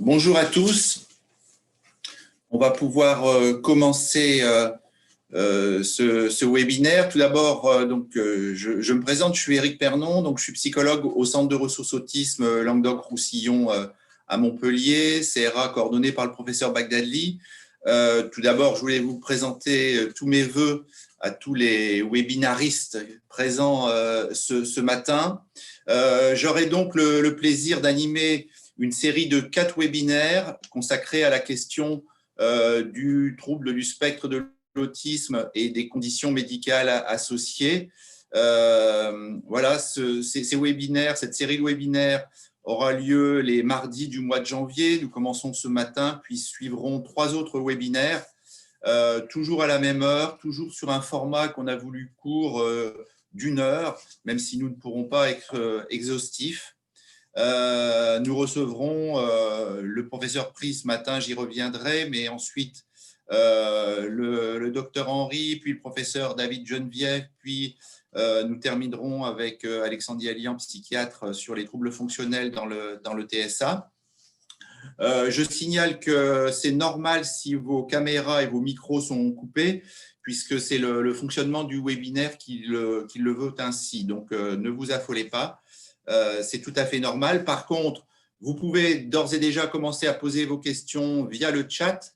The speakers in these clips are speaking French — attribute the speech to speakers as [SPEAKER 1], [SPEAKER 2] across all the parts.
[SPEAKER 1] Bonjour à tous. On va pouvoir commencer ce webinaire. Tout d'abord, je me présente, je suis Éric Pernon, donc je suis psychologue au Centre de ressources autisme Languedoc-Roussillon à Montpellier, CRA coordonné par le professeur Bagdadli. Tout d'abord, je voulais vous présenter tous mes vœux à tous les webinaristes présents ce matin. J'aurai donc le plaisir d'animer une série de 4 webinaires consacrés à la question du trouble du spectre de l'autisme et des conditions médicales associées. Voilà, ces webinaires, cette série de webinaires aura lieu les mardis du mois de janvier. Nous commençons ce matin, puis suivront 3 autres webinaires, toujours à la même heure, toujours sur un format qu'on a voulu court d'1 heure, même si nous ne pourrons pas être exhaustifs. Nous recevrons le professeur Pris ce matin, j'y reviendrai, mais ensuite le docteur Henry, puis le professeur David Geneviève, puis nous terminerons avec Alexandre Dialian, psychiatre, sur les troubles fonctionnels dans le TSA. Je signale que c'est normal si vos caméras et vos micros sont coupés, puisque c'est le fonctionnement du webinaire qui le veut ainsi. Donc, ne vous affolez pas. C'est tout à fait normal. Par contre, vous pouvez d'ores et déjà commencer à poser vos questions via le chat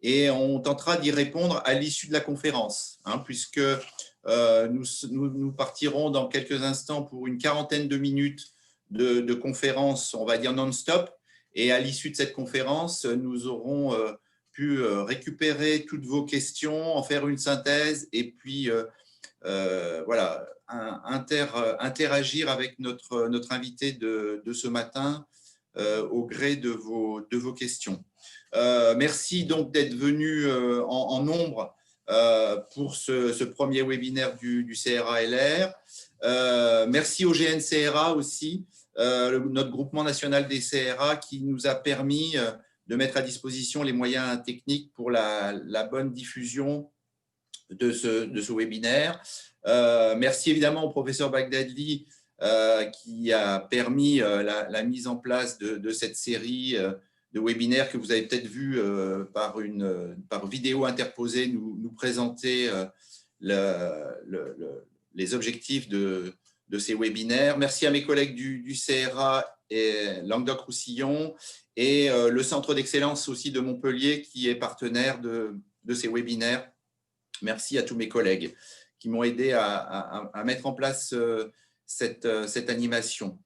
[SPEAKER 1] et on tentera d'y répondre à l'issue de la conférence, puisque nous partirons dans quelques instants pour une quarantaine de minutes de conférence, on va dire non-stop. Et à l'issue de cette conférence, nous aurons pu récupérer toutes vos questions, en faire une synthèse et puis voilà, interagir avec notre invité de ce matin au gré de vos questions. Merci donc d'être venus en nombre pour ce premier webinaire du CRA-LR. Merci au GNCRA aussi, notre groupement national des CRA qui nous a permis de mettre à disposition les moyens techniques pour la bonne diffusion de ce webinaire. Merci évidemment au professeur Bagdadli qui a permis la mise en place de cette série de webinaires que vous avez peut-être vu par vidéo interposée nous présenter les objectifs de ces webinaires. Merci à mes collègues du CRA et Languedoc-Roussillon et le Centre d'excellence aussi de Montpellier qui est partenaire de ces webinaires. Merci à tous mes collègues qui m'ont aidé à mettre en place cette animation.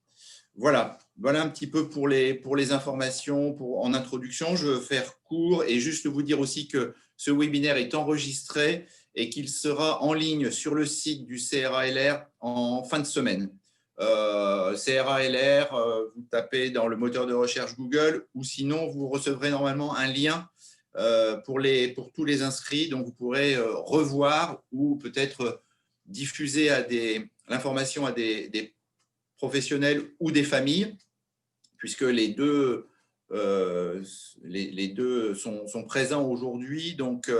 [SPEAKER 1] Voilà un petit peu pour les informations en introduction. Je vais faire court et juste vous dire aussi que ce webinaire est enregistré et qu'il sera en ligne sur le site du CRA-LR en fin de semaine. CRA-LR, vous tapez dans le moteur de recherche Google ou sinon vous recevrez normalement un lien pour tous les inscrits, donc vous pourrez revoir ou peut-être diffuser l'information à des professionnels ou des familles, puisque les deux sont présents aujourd'hui, donc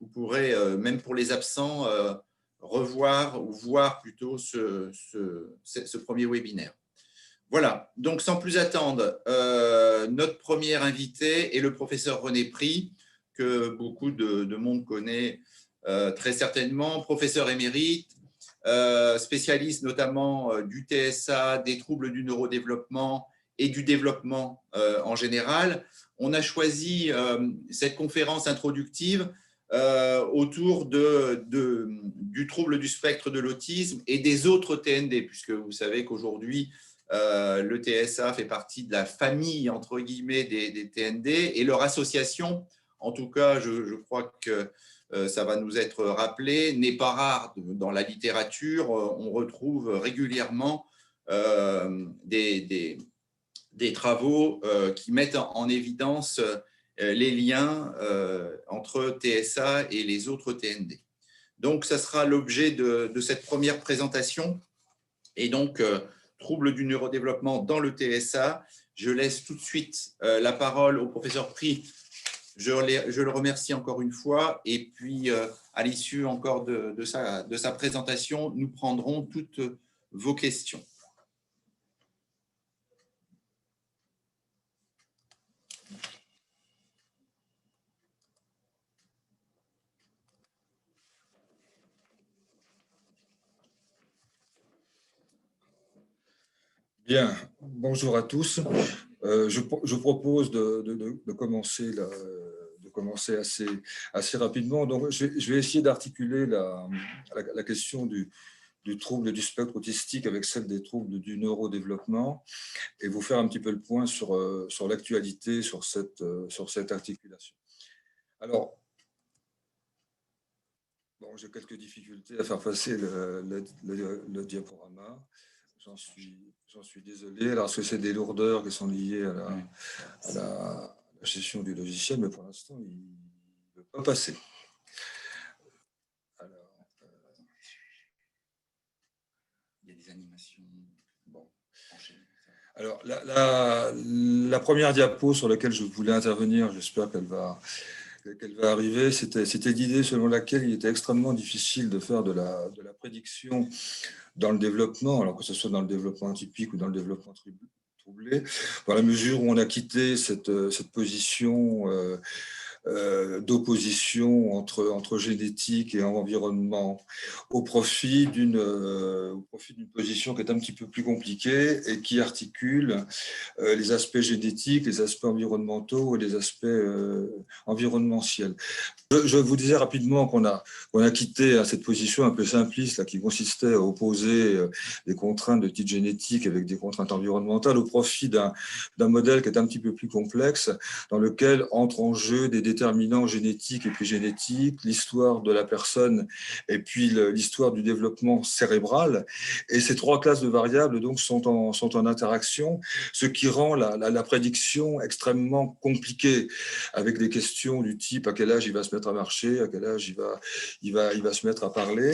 [SPEAKER 1] vous pourrez, même pour les absents, revoir ou voir plutôt ce premier webinaire. Voilà, donc sans plus attendre, notre premier invité est le professeur René Pris, que beaucoup de monde connaît très certainement, professeur émérite, spécialiste notamment du TSA, des troubles du neurodéveloppement et du développement en général. On a choisi cette conférence introductive autour du trouble du spectre de l'autisme et des autres TND, puisque vous savez qu'aujourd'hui, le TSA fait partie de la famille, entre guillemets, des TND et leur association, en tout cas, je crois que ça va nous être rappelé, n'est pas rare dans la littérature. On retrouve régulièrement des travaux qui mettent en évidence les liens entre TSA et les autres TND. Donc, ça sera l'objet de cette première présentation. Et donc, troubles du neurodéveloppement dans le TSA. Je laisse tout de suite la parole au professeur Pris. Je le remercie encore une fois. Et puis, à l'issue encore de sa présentation, nous prendrons toutes vos questions.
[SPEAKER 2] Bien, bonjour à tous. Je propose de commencer, assez rapidement. Donc, je vais essayer d'articuler la question du trouble du spectre autistique avec celle des troubles du neurodéveloppement et vous faire un petit peu le point sur l'actualité, sur cette articulation. Alors, bon, j'ai quelques difficultés à faire passer le diaporama. J'en suis désolé. Alors, est-ce que c'est des lourdeurs qui sont liées à la gestion du logiciel, mais pour l'instant, il ne veut pas passer. Alors,
[SPEAKER 1] il y a des animations.
[SPEAKER 2] Bon. Alors, la première diapo sur laquelle je voulais intervenir, j'espère qu'elle va arriver, c'était l'idée selon laquelle il était extrêmement difficile de faire de la prédiction dans le développement, alors que ce soit dans le développement typique ou dans le développement troublé, dans la mesure où on a quitté cette position d'opposition entre génétique et environnement au profit d'une position qui est un petit peu plus compliquée et qui articule les aspects génétiques, les aspects environnementaux et les aspects environnementiels. Je vous disais rapidement qu'on a quitté cette position un peu simpliste là, qui consistait à opposer des contraintes de type génétique avec des contraintes environnementales au profit d'un modèle qui est un petit peu plus complexe, dans lequel entrent en jeu des déterminants génétiques et épigénétiques, l'histoire de la personne et puis l'histoire du développement cérébral. Et ces trois classes de variables donc, sont en interaction, ce qui rend la prédiction extrêmement compliquée, avec des questions du type à quel âge il va se mettre à marcher, à quel âge il va se mettre à parler.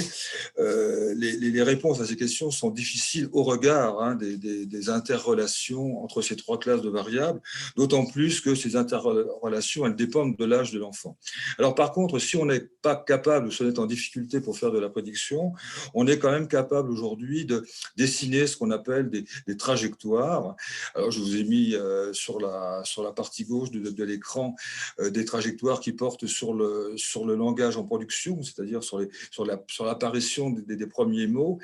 [SPEAKER 2] Les réponses à ces questions sont difficiles au regard des interrelations entre ces trois classes de variables, d'autant plus que ces interrelations, elles dépendent de l'âge de l'enfant. Alors par contre, si on n'est pas capable, ou si on est en difficulté pour faire de la prédiction, on est quand même capable aujourd'hui de dessiner ce qu'on appelle des trajectoires. Alors je vous ai mis sur la partie gauche de l'écran des trajectoires qui portent sur le langage en production, c'est-à-dire sur l'apparition des premiers mots.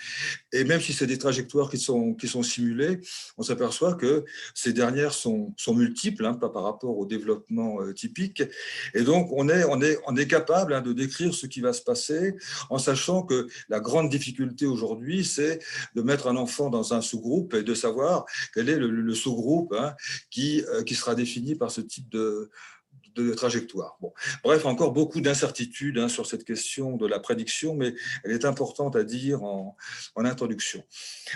[SPEAKER 2] Et même si c'est des trajectoires qui sont simulées, on s'aperçoit que ces dernières sont multiples, pas par rapport au développement typique. Et donc, on est capable de décrire ce qui va se passer en sachant que la grande difficulté aujourd'hui, c'est de mettre un enfant dans un sous-groupe et de savoir quel est le sous-groupe qui sera défini par ce type de trajectoire. Bon. Bref, encore beaucoup d'incertitudes sur cette question de la prédiction, mais elle est importante à dire en introduction.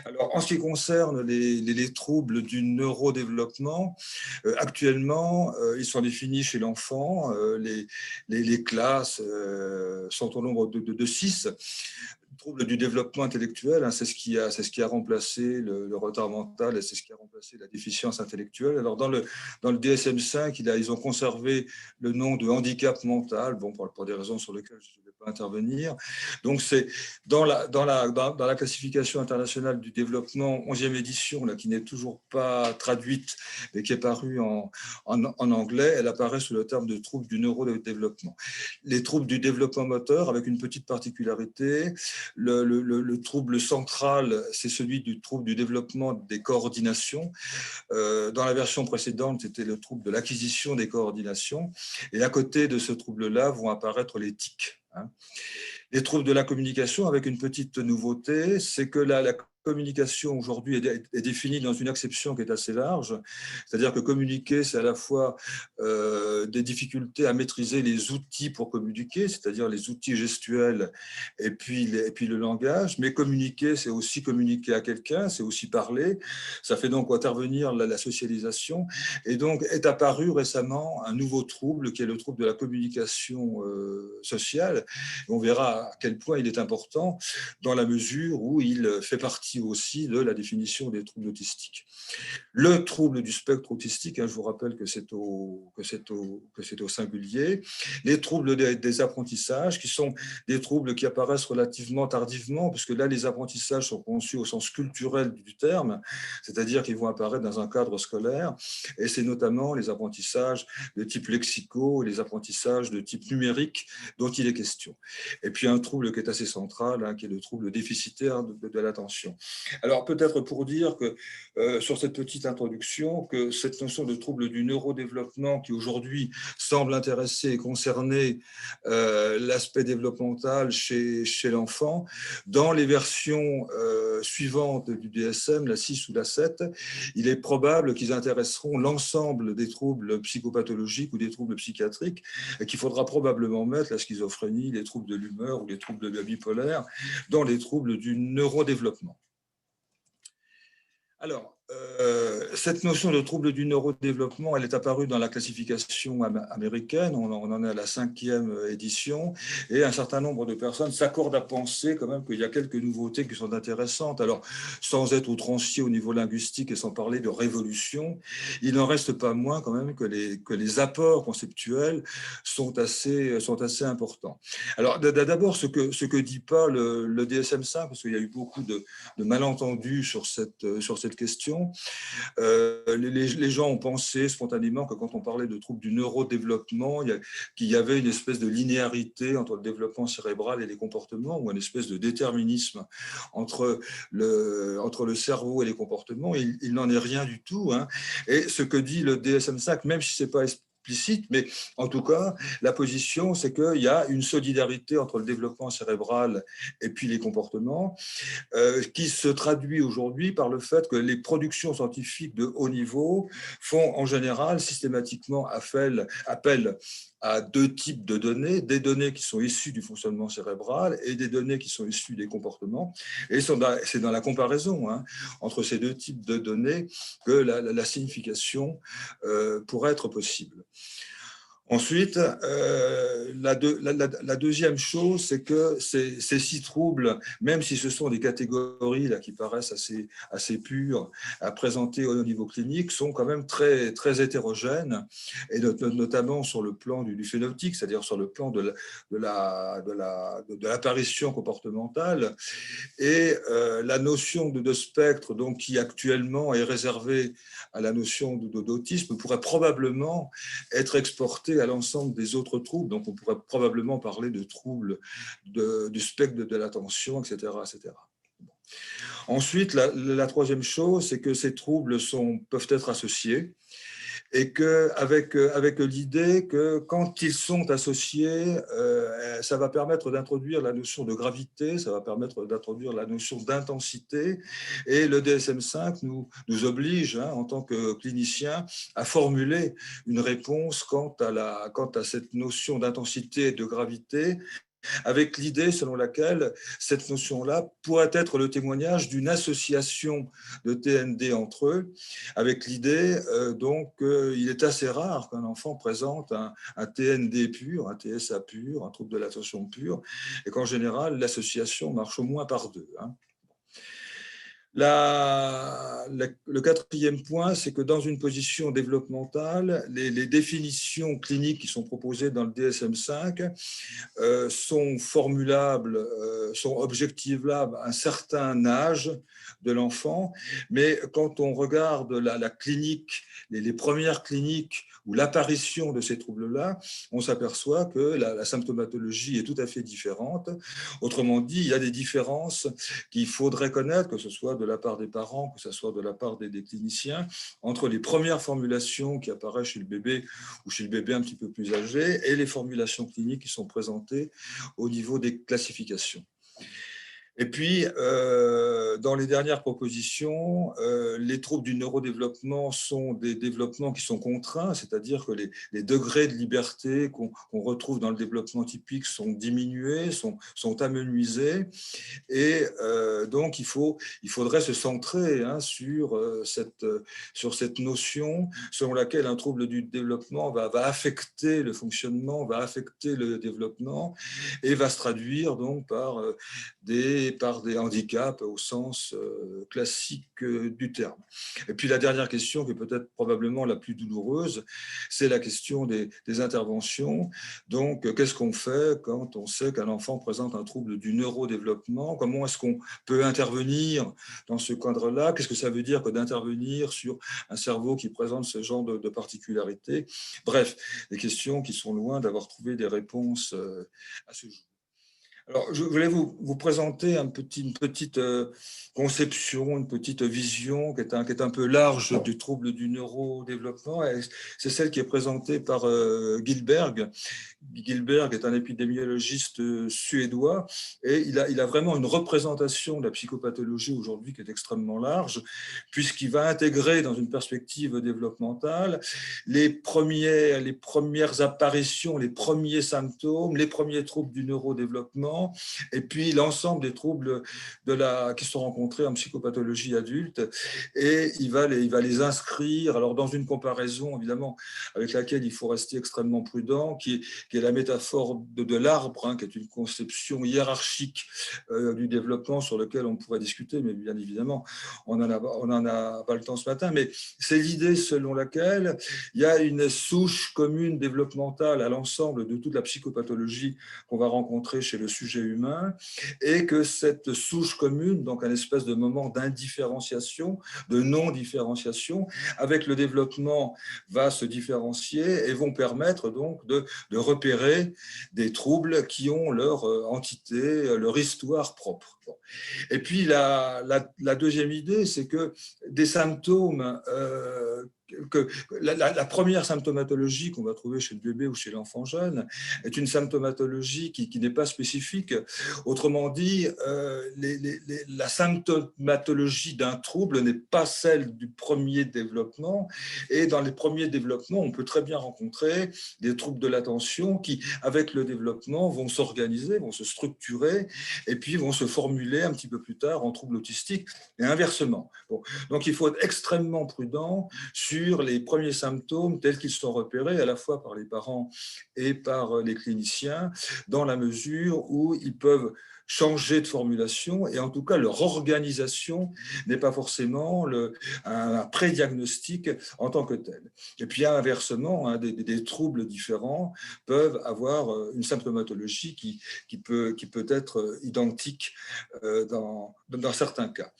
[SPEAKER 2] Alors, en ce qui concerne les troubles du neurodéveloppement, actuellement, ils sont définis chez l'enfant. Les classes sont au nombre de 6. Trouble du développement intellectuel, c'est ce qui a remplacé le retard mental et c'est ce qui a remplacé la déficience intellectuelle. Alors dans le DSM-5, ils ont conservé le nom de handicap mental, bon pour des raisons sur lesquelles je ne vais pas intervenir. Donc c'est dans la classification internationale du développement, 11e édition, là, qui n'est toujours pas traduite mais qui est parue en anglais, elle apparaît sous le terme de trouble du neurodéveloppement. Les troubles du développement moteur, avec une petite particularité. Le trouble central, c'est celui du trouble du développement des coordinations. Dans la version précédente, c'était le trouble de l'acquisition des coordinations. Et à côté de ce trouble-là vont apparaître les tics. Les troubles de la communication, avec une petite nouveauté, c'est que la communication aujourd'hui est définie dans une acception qui est assez large, c'est-à-dire que communiquer, c'est à la fois des difficultés à maîtriser les outils pour communiquer, c'est-à-dire les outils gestuels et puis le langage, mais communiquer, c'est aussi communiquer à quelqu'un, c'est aussi parler, ça fait donc intervenir la socialisation, et donc est apparu récemment un nouveau trouble qui est le trouble de la communication sociale. On verra à quel point il est important dans la mesure où il fait partie aussi de la définition des troubles autistiques. Le trouble du spectre autistique, je vous rappelle que c'est au singulier. Les troubles des apprentissages, qui sont des troubles qui apparaissent relativement tardivement, puisque là, les apprentissages sont conçus au sens culturel du terme, c'est-à-dire qu'ils vont apparaître dans un cadre scolaire, et c'est notamment les apprentissages de type lexicaux, les apprentissages de type numérique dont il est question. Et puis un trouble qui est assez central, qui est le trouble déficitaire de l'attention. Alors peut-être pour dire que sur cette petite introduction, que cette notion de trouble du neurodéveloppement qui aujourd'hui semble intéresser et concerner l'aspect développemental chez l'enfant, dans les versions suivantes du DSM, la 6 ou la 7, il est probable qu'ils intéresseront l'ensemble des troubles psychopathologiques ou des troubles psychiatriques et qu'il faudra probablement mettre la schizophrénie, les troubles de l'humeur ou les troubles de la bipolaire dans les troubles du neurodéveloppement. Alors, cette notion de trouble du neurodéveloppement, elle est apparue dans la classification américaine, on en est à la 5e édition, et un certain nombre de personnes s'accordent à penser quand même qu'il y a quelques nouveautés qui sont intéressantes. Alors, sans être outrancier au niveau linguistique et sans parler de révolution, il n'en reste pas moins quand même que les apports conceptuels sont assez importants. Alors, d'abord, ce que dit pas le DSM-5, parce qu'il y a eu beaucoup de malentendus sur cette question. Les gens ont pensé spontanément que quand on parlait de troubles du neurodéveloppement, qu'il y avait une espèce de linéarité entre le développement cérébral et les comportements, ou une espèce de déterminisme entre le cerveau et les comportements. Il n'en est rien du tout, hein. Et ce que dit le DSM-5, même si ce n'est pas explicite, mais en tout cas, la position, c'est qu'il y a une solidarité entre le développement cérébral et puis les comportements, qui se traduit aujourd'hui par le fait que les productions scientifiques de haut niveau font en général systématiquement appel à deux types de données, des données qui sont issues du fonctionnement cérébral et des données qui sont issues des comportements. Et c'est dans la comparaison entre ces deux types de données que la signification pourrait être possible. Ensuite, la deuxième chose, c'est que ces 6 troubles, même si ce sont des catégories là, qui paraissent assez pures à présenter au niveau clinique, sont quand même très, très hétérogènes, et notamment sur le plan du phénotype, c'est-à-dire sur le plan de l'apparition comportementale. Et la notion de spectre, donc, qui actuellement est réservée à la notion d'autisme, pourrait probablement être exportée à l'ensemble des autres troubles. Donc, on pourrait probablement parler de troubles du spectre de l'attention, etc., etc. Ensuite, la troisième chose, c'est que ces troubles peuvent être associés, et avec l'idée que quand ils sont associés, ça va permettre d'introduire la notion de gravité, ça va permettre d'introduire la notion d'intensité, et le DSM-5 nous oblige, en tant que cliniciens, à formuler une réponse quant à cette notion d'intensité et de gravité, avec l'idée selon laquelle cette notion-là pourrait être le témoignage d'une association de TND entre eux, avec l'idée donc qu'il est assez rare qu'un enfant présente un TND pur, un TSA pur, un trouble de l'attention pur, et qu'en général, l'association marche au moins par deux. Le quatrième point, c'est que dans une position développementale, les définitions cliniques qui sont proposées dans le DSM-5 sont formulables, sont objectivables à un certain âge de l'enfant, mais quand on regarde la clinique, les premières cliniques ou l'apparition de ces troubles-là, on s'aperçoit que la symptomatologie est tout à fait différente. Autrement dit, il y a des différences qu'il faudrait connaître, que ce soit de la part des parents, que ce soit de la part des cliniciens, entre les premières formulations qui apparaissent chez le bébé ou chez le bébé un petit peu plus âgé et les formulations cliniques qui sont présentées au niveau des classifications. Et puis, dans les dernières propositions, les troubles du neurodéveloppement sont des développements qui sont contraints, c'est-à-dire que les degrés de liberté qu'on retrouve dans le développement typique sont diminués, sont amenuisés, et donc il faudrait se centrer sur cette notion selon laquelle un trouble du développement va affecter le fonctionnement, va affecter le développement, et va se traduire donc par des handicaps au sens classique du terme. Et puis la dernière question, qui est peut-être probablement la plus douloureuse, c'est la question des interventions. Donc, qu'est-ce qu'on fait quand on sait qu'un enfant présente un trouble du neurodéveloppement? Comment est-ce qu'on peut intervenir dans ce cadre-là? Qu'est-ce que ça veut dire que d'intervenir sur un cerveau qui présente ce genre de particularités? Bref, des questions qui sont loin d'avoir trouvé des réponses à ce jour. Alors, je voulais vous présenter une petite conception, une petite vision qui est un peu large du trouble du neurodéveloppement. C'est celle qui est présentée par Gilberg. Gilberg est un épidémiologiste suédois et il a vraiment une représentation de la psychopathologie aujourd'hui qui est extrêmement large, puisqu'il va intégrer dans une perspective développementale les premières apparitions, les premiers symptômes, les premiers troubles du neurodéveloppement, et puis l'ensemble des troubles qui sont rencontrés en psychopathologie adulte, et il va les inscrire alors dans une comparaison évidemment avec laquelle il faut rester extrêmement prudent, qui est la métaphore de l'arbre, qui est une conception hiérarchique du développement sur lequel on pourrait discuter, mais bien évidemment on n'en a pas le temps ce matin, mais c'est l'idée selon laquelle il y a une souche commune développementale à l'ensemble de toute la psychopathologie qu'on va rencontrer chez le sujet humain, et que cette souche commune, donc un espèce de moment d'indifférenciation, de non-différenciation, avec le développement va se différencier et vont permettre donc de repérer des troubles qui ont leur entité, leur histoire propre. Et puis la deuxième idée, c'est que des symptômes que la première symptomatologie qu'on va trouver chez le bébé ou chez l'enfant jeune est une symptomatologie qui n'est pas spécifique. Autrement dit, la symptomatologie d'un trouble n'est pas celle du premier développement. Et dans les premiers développements, on peut très bien rencontrer des troubles de l'attention qui, avec le développement, vont s'organiser, vont se structurer et puis vont se formuler un petit peu plus tard en troubles autistiques et inversement. Bon. Donc, il faut être extrêmement prudent sur les premiers symptômes tels qu'ils sont repérés à la fois par les parents et par les cliniciens, dans la mesure où ils peuvent changer de formulation et en tout cas leur organisation n'est pas forcément un pré-diagnostic en tant que tel. Et puis inversement, des troubles différents peuvent avoir une symptomatologie qui peut être identique dans certains cas.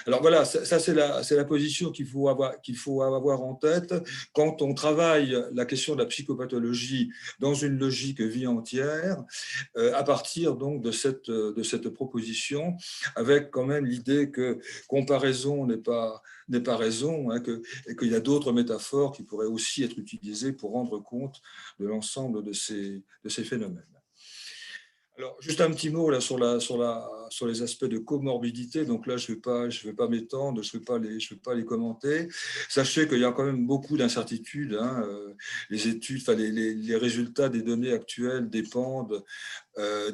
[SPEAKER 2] Alors voilà, ça c'est la position qu'il faut avoir en tête quand on travaille la question de la psychopathologie dans une logique vie entière, à partir donc de cette proposition, avec quand même l'idée que comparaison n'est pas raison, et qu'il y a d'autres métaphores qui pourraient aussi être utilisées pour rendre compte de l'ensemble de ces phénomènes. Alors, juste un petit mot là, sur les aspects de comorbidité. Donc là, je vais pas m'étendre, je vais pas les commenter. Sachez qu'il y a quand même beaucoup d'incertitudes. Les études, les résultats des données actuelles dépendent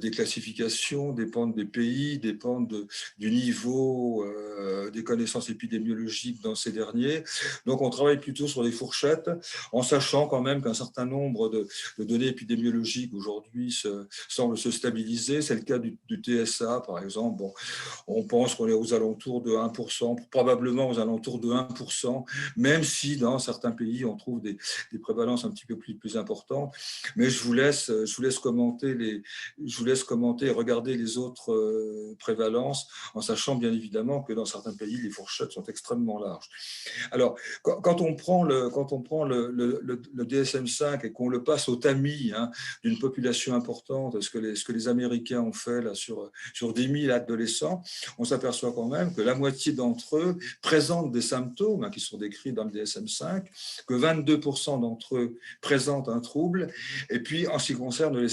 [SPEAKER 2] des classifications, dépendent des pays, dépendent du niveau des connaissances épidémiologiques dans ces derniers. Donc, on travaille plutôt sur des fourchettes, en sachant quand même qu'un certain nombre de données épidémiologiques aujourd'hui semblent se stabiliser. C'est le cas du TSA, par exemple. Bon, on pense qu'on est aux alentours de 1%, probablement aux alentours de 1%, même si dans certains pays, on trouve des prévalences un petit peu plus importantes. Mais je vous laisse commenter et regarder les autres prévalences, en sachant bien évidemment que dans certains pays, les fourchettes sont extrêmement larges. Alors, quand on prend le DSM-5 et qu'on le passe au tamis d'une population importante, ce que les Américains ont fait là, sur 10 000 adolescents, on s'aperçoit quand même que la moitié d'entre eux présentent des symptômes qui sont décrits dans le DSM-5, que 22% d'entre eux présentent un trouble. Et puis, en ce qui concerne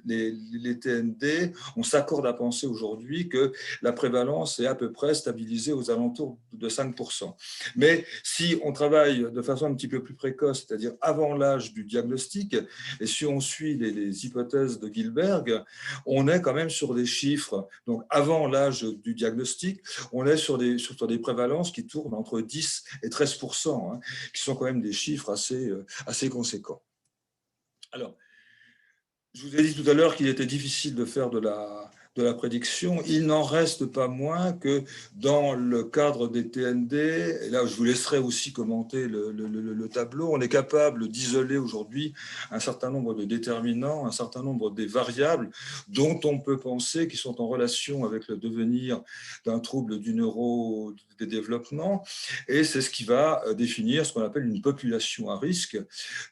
[SPEAKER 2] les TND, on s'accorde à penser aujourd'hui que la prévalence est à peu près stabilisée aux alentours de 5%. Mais si on travaille de façon un petit peu plus précoce, c'est-à-dire avant l'âge du diagnostic, et si on suit les hypothèses de Gilberg, on est quand même sur des chiffres, donc avant l'âge du diagnostic, on est sur des prévalences qui tournent entre 10 et 13%, qui sont quand même des chiffres assez conséquents. Alors, je vous ai dit tout à l'heure qu'il était difficile de faire de la prédiction. Il n'en reste pas moins que dans le cadre des TND, et là je vous laisserai aussi commenter le tableau, on est capable d'isoler aujourd'hui un certain nombre de déterminants, un certain nombre des variables dont on peut penser qu'ils sont en relation avec le devenir d'un trouble du neurodéveloppement, et c'est ce qui va définir ce qu'on appelle une population à risque.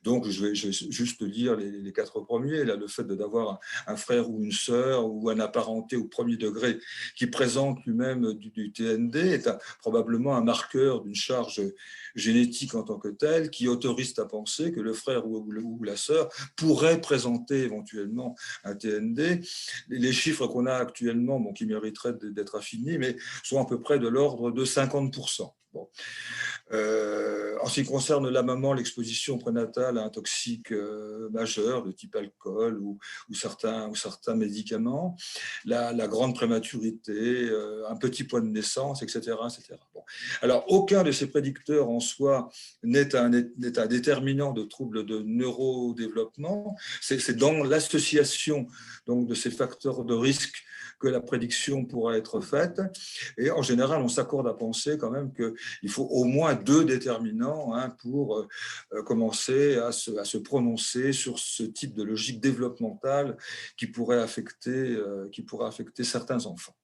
[SPEAKER 2] Donc je vais juste lire les 4 premiers, là, le fait d'avoir un frère ou une sœur ou un apparent parenté au premier degré qui présente lui-même du TND est probablement un marqueur d'une charge génétique en tant que telle qui autorise à penser que le frère ou la sœur pourrait présenter éventuellement un TND. Les chiffres qu'on a actuellement, bon, qui mériteraient d'être affinés, mais sont à peu près de l'ordre de 50%. Bon. En ce qui concerne la maman, l'exposition prénatale à un toxique majeur de type alcool ou certains médicaments, la grande prématurité, un petit point de naissance, etc. etc. Bon. Alors, aucun de ces prédicteurs en soi n'est un déterminant de troubles de neurodéveloppement. C'est dans l'association donc, de ces facteurs de risque que la prédiction pourra être faite. Et en général, on s'accorde à penser quand même qu'il faut au moins 2 déterminants pour commencer à se prononcer sur ce type de logique développementale qui pourrait affecter certains enfants.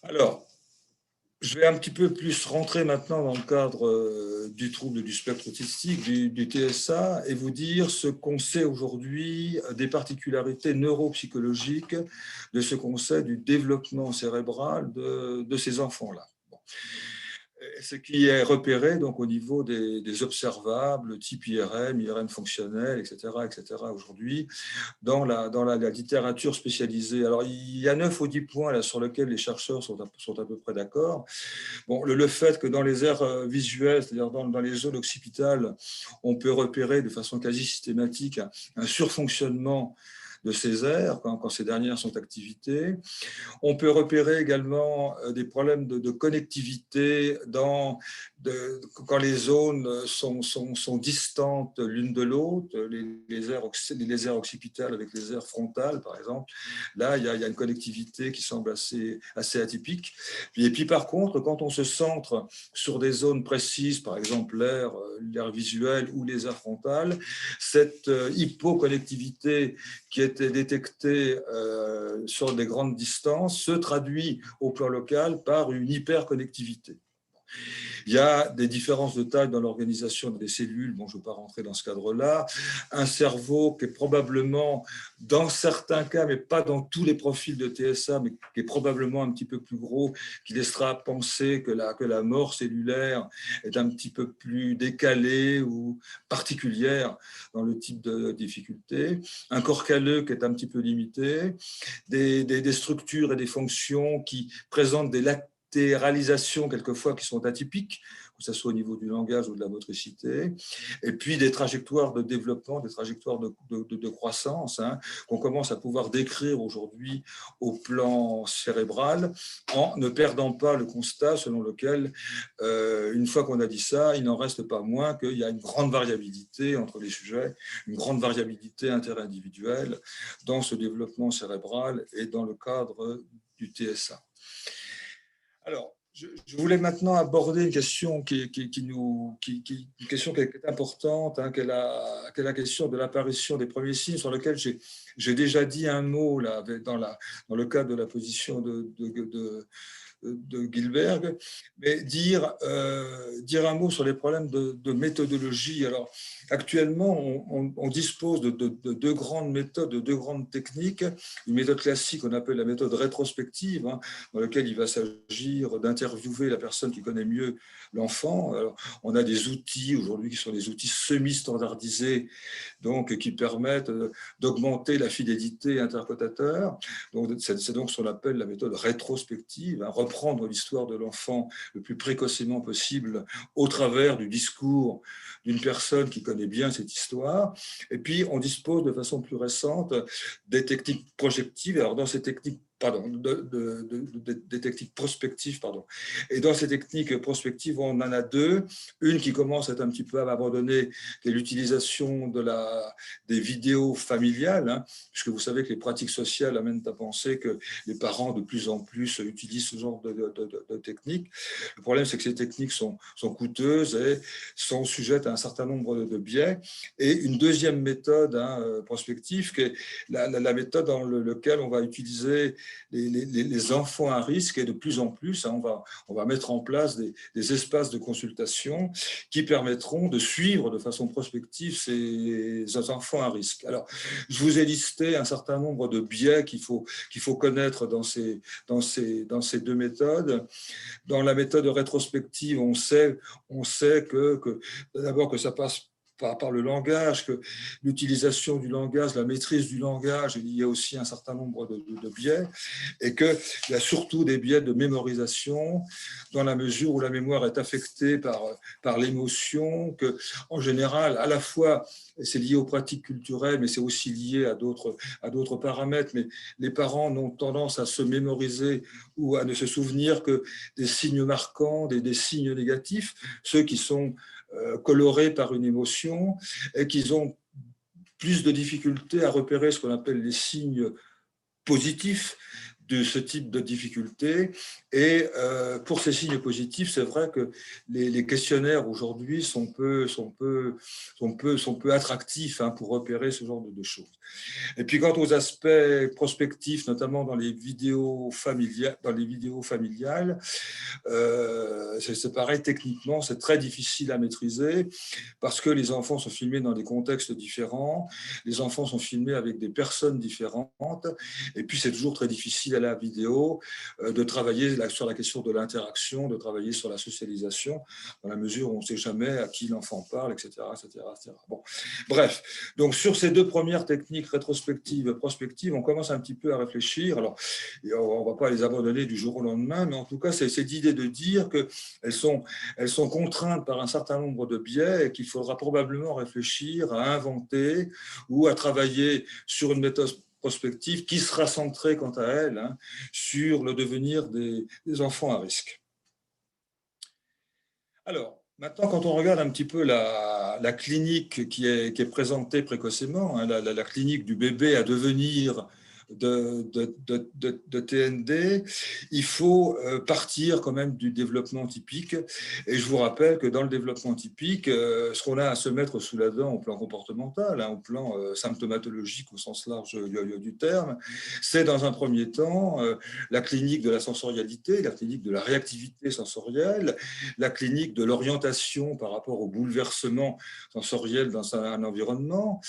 [SPEAKER 2] Alors, je vais un petit peu plus rentrer maintenant dans le cadre du trouble du spectre autistique, du TSA, et vous dire ce qu'on sait aujourd'hui des particularités neuropsychologiques de ce qu'on sait du développement cérébral de ces enfants-là. Bon. Ce qui est repéré donc, au niveau des observables, type IRM fonctionnel, etc. aujourd'hui, dans la littérature spécialisée. Alors, il y a 9 ou 10 points là, sur lesquels les chercheurs sont à peu près d'accord. Bon, le fait que dans les aires visuelles, c'est-à-dire dans les zones occipitales, on peut repérer de façon quasi systématique un surfonctionnement de ces aires quand ces dernières sont activées. On peut repérer également des problèmes de connectivité quand les zones sont distantes l'une de l'autre, les aires occipitales avec les aires frontales, par exemple. Là, il y a une connectivité qui semble assez atypique. Et puis, par contre, quand on se centre sur des zones précises, par exemple l'aire visuelle ou les aires frontales, cette hypoconnectivité qui était détectée sur des grandes distances se traduit au plan local par une hyperconnectivité. Il y a des différences de taille dans l'organisation des cellules. Bon, je ne veux pas rentrer dans ce cadre-là. Un cerveau qui est probablement, dans certains cas, mais pas dans tous les profils de TSA, mais qui est probablement un petit peu plus gros, qui laissera penser que la mort cellulaire est un petit peu plus décalée ou particulière dans le type de difficulté. Un corps calleux qui est un petit peu limité. Des structures et des fonctions qui présentent des latéralisations quelquefois qui sont atypiques, que ce soit au niveau du langage ou de la motricité, et puis des trajectoires de développement, des trajectoires de croissance qu'on commence à pouvoir décrire aujourd'hui au plan cérébral en ne perdant pas le constat selon lequel, une fois qu'on a dit ça, il n'en reste pas moins qu'il y a une grande variabilité entre les sujets, une grande variabilité interindividuelle dans ce développement cérébral et dans le cadre du TSA. Alors, je voulais maintenant aborder une question qui est importante, qui est la question de l'apparition des premiers signes, sur lequel j'ai déjà dit un mot là, dans le cadre de la position de Gilbert, mais dire un mot sur les problèmes de méthodologie. Alors, actuellement, on dispose de 2 grandes méthodes, de 2 grandes techniques. Une méthode classique, on appelle la méthode rétrospective, dans laquelle il va s'agir d'interviewer la personne qui connaît mieux l'enfant. Alors, on a des outils aujourd'hui qui sont des outils semi-standardisés, donc qui permettent d'augmenter la fidélité intercotateur. Donc, c'est donc ce qu'on appelle la méthode rétrospective, reprendre l'histoire de l'enfant le plus précocement possible au travers du discours d'une personne qui connaît bien cette histoire. Et puis, on dispose de façon plus récente des techniques projectives. Alors, dans ces techniques des techniques prospectives. Et dans ces techniques prospectives, on en a 2. Une qui commence à être un petit peu abandonnée, qui est l'utilisation des vidéos familiales, puisque vous savez que les pratiques sociales amènent à penser que les parents, de plus en plus, utilisent ce genre de techniques. Le problème, c'est que ces techniques sont coûteuses et sont sujettes à un certain nombre de biais. Et une deuxième méthode prospective, qui est la méthode dans laquelle on va utiliser les enfants à risque, et de plus en plus, hein, on va mettre en place des espaces de consultation qui permettront de suivre de façon prospective ces enfants à risque. Alors, je vous ai listé un certain nombre de biais qu'il faut connaître dans ces deux méthodes. Dans la méthode rétrospective, on sait que d'abord que ça passe par le langage, que l'utilisation du langage, la maîtrise du langage, il y a aussi un certain nombre de biais, et qu'il y a surtout des biais de mémorisation, dans la mesure où la mémoire est affectée par l'émotion, que en général, à la fois, c'est lié aux pratiques culturelles, mais c'est aussi lié à d'autres paramètres, mais les parents ont tendance à se mémoriser ou à ne se souvenir que des signes marquants, des signes négatifs, ceux qui sont colorés par une émotion, et qu'ils ont plus de difficultés à repérer ce qu'on appelle les signes positifs de ce type de difficultés. Et pour ces signes positifs, c'est vrai que les questionnaires aujourd'hui sont peu attractifs, hein, pour repérer ce genre de choses. Et puis quant aux aspects prospectifs, notamment dans les vidéos familiales, c'est pareil, techniquement, c'est très difficile à maîtriser parce que les enfants sont filmés dans des contextes différents, les enfants sont filmés avec des personnes différentes, et puis c'est toujours très difficile à la vidéo de travailler sur la question de l'interaction, de travailler sur la socialisation, dans la mesure où on ne sait jamais à qui l'enfant parle, etc., etc., etc. Bon. Bref, donc sur ces deux premières techniques, rétrospectives et prospectives, on commence un petit peu à réfléchir. Alors, on ne va pas les abandonner du jour au lendemain, mais en tout cas, c'est cette idée de dire qu'elles sont contraintes par un certain nombre de biais et qu'il faudra probablement réfléchir à inventer ou à travailler sur une méthode prospective qui sera centrée, quant à elle, hein, sur le devenir des enfants à risque. Alors, maintenant, quand on regarde un petit peu la clinique qui est présentée précocement, hein, la clinique du bébé à devenir de TND, il faut partir quand même du développement typique. Et je vous rappelle que dans le développement typique, ce qu'on a à se mettre sous la dent au plan comportemental, hein, au plan symptomatologique au sens large du terme, c'est dans un premier temps la clinique de la sensorialité, la clinique de la réactivité sensorielle, la clinique de l'orientation par rapport au bouleversement sensoriel dans un environnement.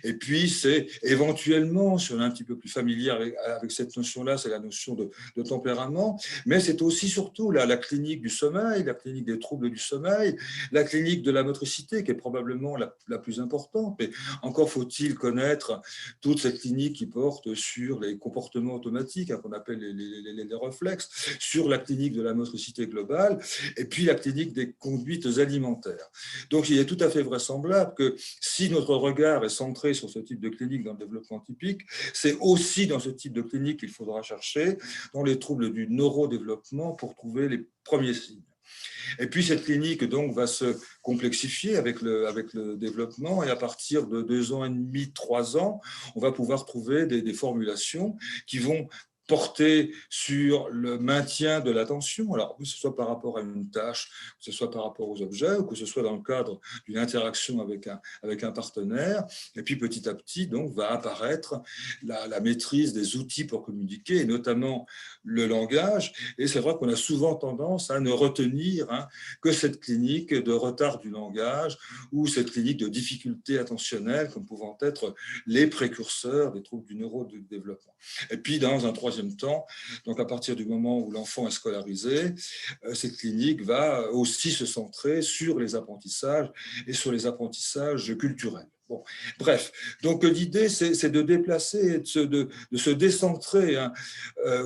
[SPEAKER 2] Et puis, c'est éventuellement, si on est un petit peu plus familier avec cette notion-là, c'est la notion de tempérament, mais c'est aussi surtout la clinique du sommeil, la clinique des troubles du sommeil, la clinique de la motricité, qui est probablement la plus importante, mais encore faut-il connaître toute cette clinique qui porte sur les comportements automatiques, hein, qu'on appelle les réflexes, sur la clinique de la motricité globale, et puis la clinique des conduites alimentaires. Donc, il est tout à fait vraisemblable que si notre regard est centré sur ce type de clinique dans le développement typique, c'est aussi dans ce type de clinique qu'il faudra chercher dans les troubles du neurodéveloppement pour trouver les premiers signes. Et puis cette clinique donc va se complexifier avec le développement, et à partir de 2 ans et demi, 3 ans, on va pouvoir trouver des formulations qui vont porter sur le maintien de l'attention, alors que ce soit par rapport à une tâche, que ce soit par rapport aux objets, ou que ce soit dans le cadre d'une interaction avec un partenaire. Et puis petit à petit, donc, va apparaître la maîtrise des outils pour communiquer, et notamment le langage. Et c'est vrai qu'on a souvent tendance à ne retenir, hein, que cette clinique de retard du langage ou cette clinique de difficulté attentionnelle comme pouvant être les précurseurs des troubles du neurodéveloppement. Et puis, dans un troisième temps, donc à partir du moment où l'enfant est scolarisé, cette clinique va aussi se centrer sur les apprentissages et sur les apprentissages culturels. Bon, bref, donc l'idée, c'est de déplacer, de se décentrer, hein,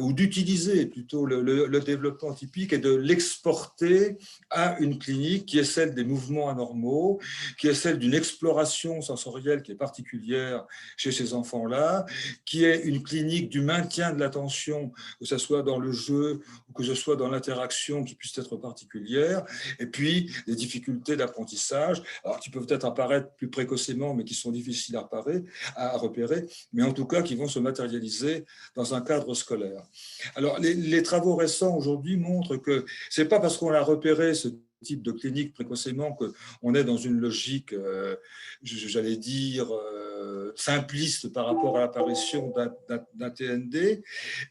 [SPEAKER 2] ou d'utiliser plutôt le développement typique et de l'exporter à une clinique qui est celle des mouvements anormaux, qui est celle d'une exploration sensorielle qui est particulière chez ces enfants-là, qui est une clinique du maintien de l'attention, que ce soit dans le jeu ou que ce soit dans l'interaction qui puisse être particulière, et puis des difficultés d'apprentissage, alors qui peuvent peut-être apparaître plus précocement, mais qui sont difficiles à repérer, mais en tout cas qui vont se matérialiser dans un cadre scolaire. Alors, les travaux récents aujourd'hui montrent que ce n'est pas parce qu'on a repéré ce types de cliniques précocement qu'on est dans une logique, j'allais dire, simpliste par rapport à l'apparition d'un TND.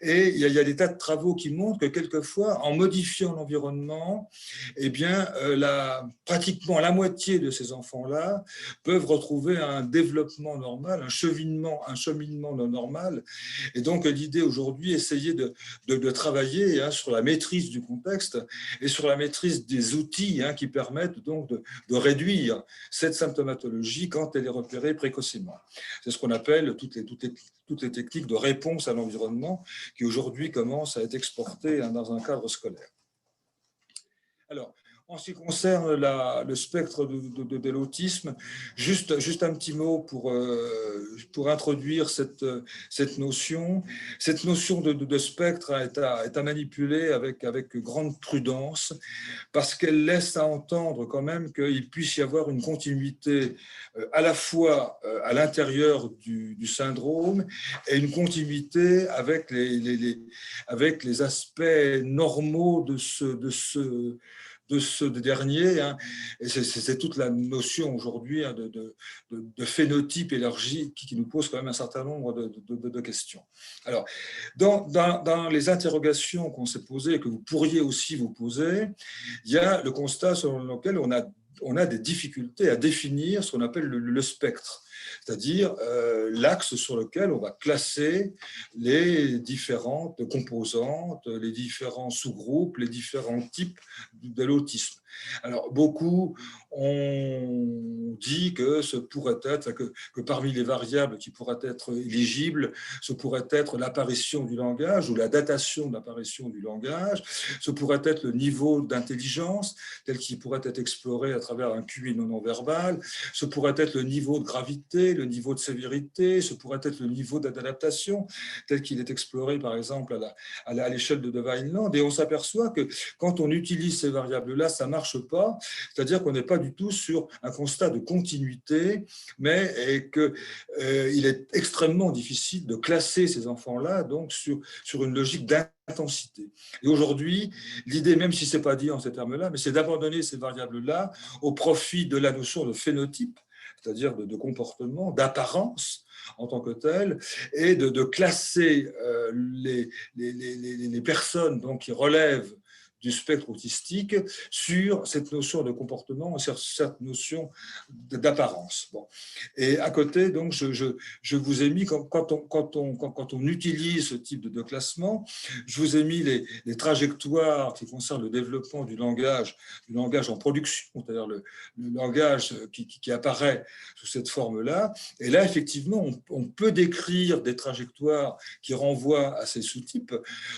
[SPEAKER 2] Et il y a des tas de travaux qui montrent que quelquefois, en modifiant l'environnement, eh bien, pratiquement la moitié de ces enfants-là peuvent retrouver un développement normal, un cheminement normal. Et donc, l'idée aujourd'hui, essayer de travailler sur la maîtrise du contexte et sur la maîtrise des outils qui permettent donc de réduire cette symptomatologie quand elle est repérée précocement. C'est ce qu'on appelle toutes les techniques de réponse à l'environnement qui aujourd'hui commencent à être exportées dans un cadre scolaire. Alors, en ce qui concerne le spectre de l'autisme, juste un petit mot pour introduire cette notion. Cette notion de spectre est à manipuler avec grande prudence parce qu'elle laisse à entendre quand même qu'il puisse y avoir une continuité à la fois à l'intérieur du syndrome et une continuité avec les aspects normaux de ce dernier. Et c'est toute la notion aujourd'hui de phénotype élargi qui nous pose quand même un certain nombre de questions. Alors, dans les interrogations qu'on s'est posées et que vous pourriez aussi vous poser, il y a le constat selon lequel on a des difficultés à définir ce qu'on appelle le spectre, c'est-à-dire l'axe sur lequel on va classer les différentes composantes, les différents sous-groupes, les différents types de l'autisme. Alors, beaucoup ont dit que ce pourrait être, que parmi les variables qui pourraient être éligibles, ce pourrait être l'apparition du langage ou la datation de l'apparition du langage, ce pourrait être le niveau d'intelligence tel qu'il pourrait être exploré à travers un QI non verbal, ce pourrait être le niveau de gravité, le niveau de sévérité, ce pourrait être le niveau d'adaptation tel qu'il est exploré par exemple à l'échelle de Vineland. Et on s'aperçoit que quand on utilise ces variables-là, ça ne marche pas, c'est-à-dire qu'on n'est pas du tout sur un constat de continuité, mais qu'il est extrêmement difficile de classer ces enfants-là donc sur une logique d'intensité. Et aujourd'hui, l'idée, même si ce n'est pas dit en ces termes-là, mais c'est d'abandonner ces variables-là au profit de la notion de phénotype, c'est-à-dire de comportement, d'apparence en tant que tel, et de classer les personnes donc, qui relèvent du spectre autistique sur cette notion de comportement, sur cette notion d'apparence. Bon. Et à côté, donc, je vous ai mis, quand on utilise ce type de classement, je vous ai mis les trajectoires qui concernent le développement du langage en production, c'est-à-dire le langage qui apparaît sous cette forme-là. Et là, effectivement, on peut décrire des trajectoires qui renvoient à ces sous-types.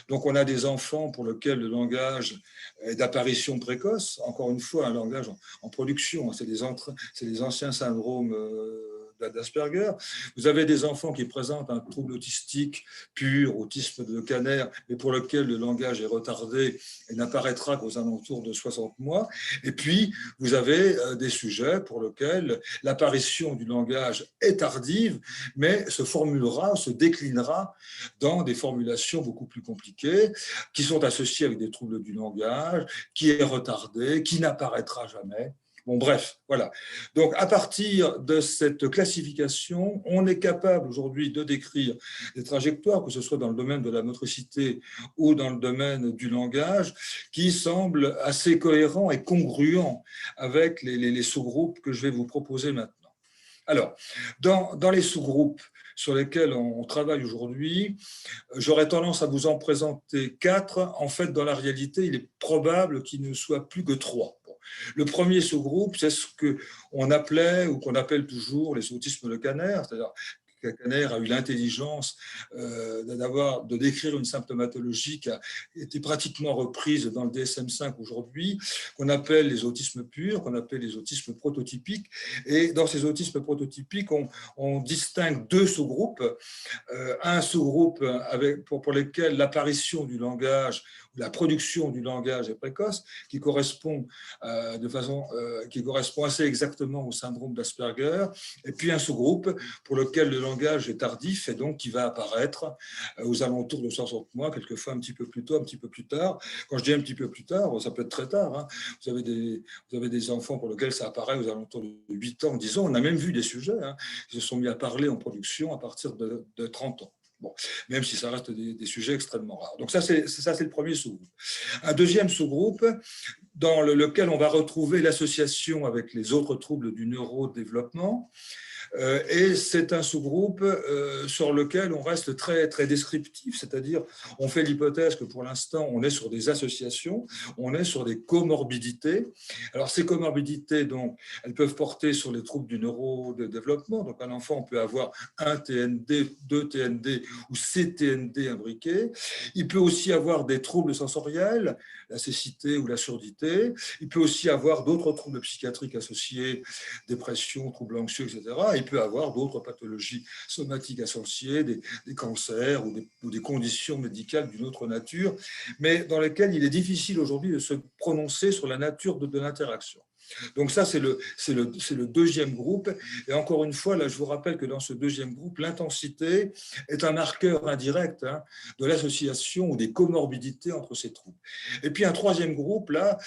[SPEAKER 2] Donc, on a des enfants pour lesquels le langage d'apparition précoce, encore une fois, un langage en production, c'est les anciens syndromes d'Asperger. Vous avez des enfants qui présentent un trouble autistique pur, autisme de Kanner, mais pour lequel le langage est retardé et n'apparaîtra qu'aux alentours de 60 mois. Et puis, vous avez des sujets pour lesquels l'apparition du langage est tardive, mais se formulera, se déclinera dans des formulations beaucoup plus compliquées, qui sont associées avec des troubles du langage, qui est retardé, qui n'apparaîtra jamais. Bon, bref, voilà. Donc, à partir de cette classification, on est capable aujourd'hui de décrire des trajectoires, que ce soit dans le domaine de la motricité ou dans le domaine du langage, qui semblent assez cohérents et congruents avec les sous-groupes que je vais vous proposer maintenant. Alors, dans les sous-groupes sur lesquels on travaille aujourd'hui, j'aurais tendance à vous en présenter 4. En fait, dans la réalité, il est probable qu'il ne soit plus que 3. Le premier sous-groupe, c'est ce qu'on appelait ou qu'on appelle toujours les autismes de Kanner, c'est-à-dire Kanner a eu l'intelligence de décrire une symptomatologie qui a été pratiquement reprise dans le DSM-5 aujourd'hui, qu'on appelle les autismes purs, qu'on appelle les autismes prototypiques. Et dans ces autismes prototypiques, on distingue 2 sous-groupes. Un sous-groupe pour lesquels l'apparition du langage la production du langage est précoce, qui correspond qui correspond assez exactement au syndrome d'Asperger, et puis un sous-groupe pour lequel le langage est tardif et donc qui va apparaître aux alentours de 60 mois, quelquefois un petit peu plus tôt, un petit peu plus tard. Quand je dis un petit peu plus tard, ça peut être très tard, hein. Vous avez des enfants pour lesquels ça apparaît aux alentours de 8 ans, 10 ans. On a même vu des sujets, hein, qui se sont mis à parler en production à partir de 30 ans. Bon, même si ça reste des sujets extrêmement rares. Donc ça, c'est le premier sous-groupe. Un deuxième sous-groupe dans lequel on va retrouver l'association avec les autres troubles du neurodéveloppement. Et c'est un sous-groupe sur lequel on reste très, très descriptif, c'est-à-dire on fait l'hypothèse que pour l'instant, on est sur des associations, on est sur des comorbidités. Alors ces comorbidités, donc, elles peuvent porter sur les troubles du neurodéveloppement. Donc un enfant peut avoir un TND, deux TND ou CTND imbriqués. Il peut aussi avoir des troubles sensoriels, la cécité ou la surdité. Il peut aussi avoir d'autres troubles psychiatriques associés, dépression, troubles anxieux, etc. Il peut avoir d'autres pathologies somatiques associées, des cancers ou des conditions médicales d'une autre nature, mais dans lesquelles il est difficile aujourd'hui de se prononcer sur la nature de l'interaction. Donc ça, c'est le deuxième groupe. Et encore une fois, là, je vous rappelle que dans ce deuxième groupe, l'intensité est un marqueur indirect, hein, de l'association ou des comorbidités entre ces troubles. Et puis un troisième groupe, là,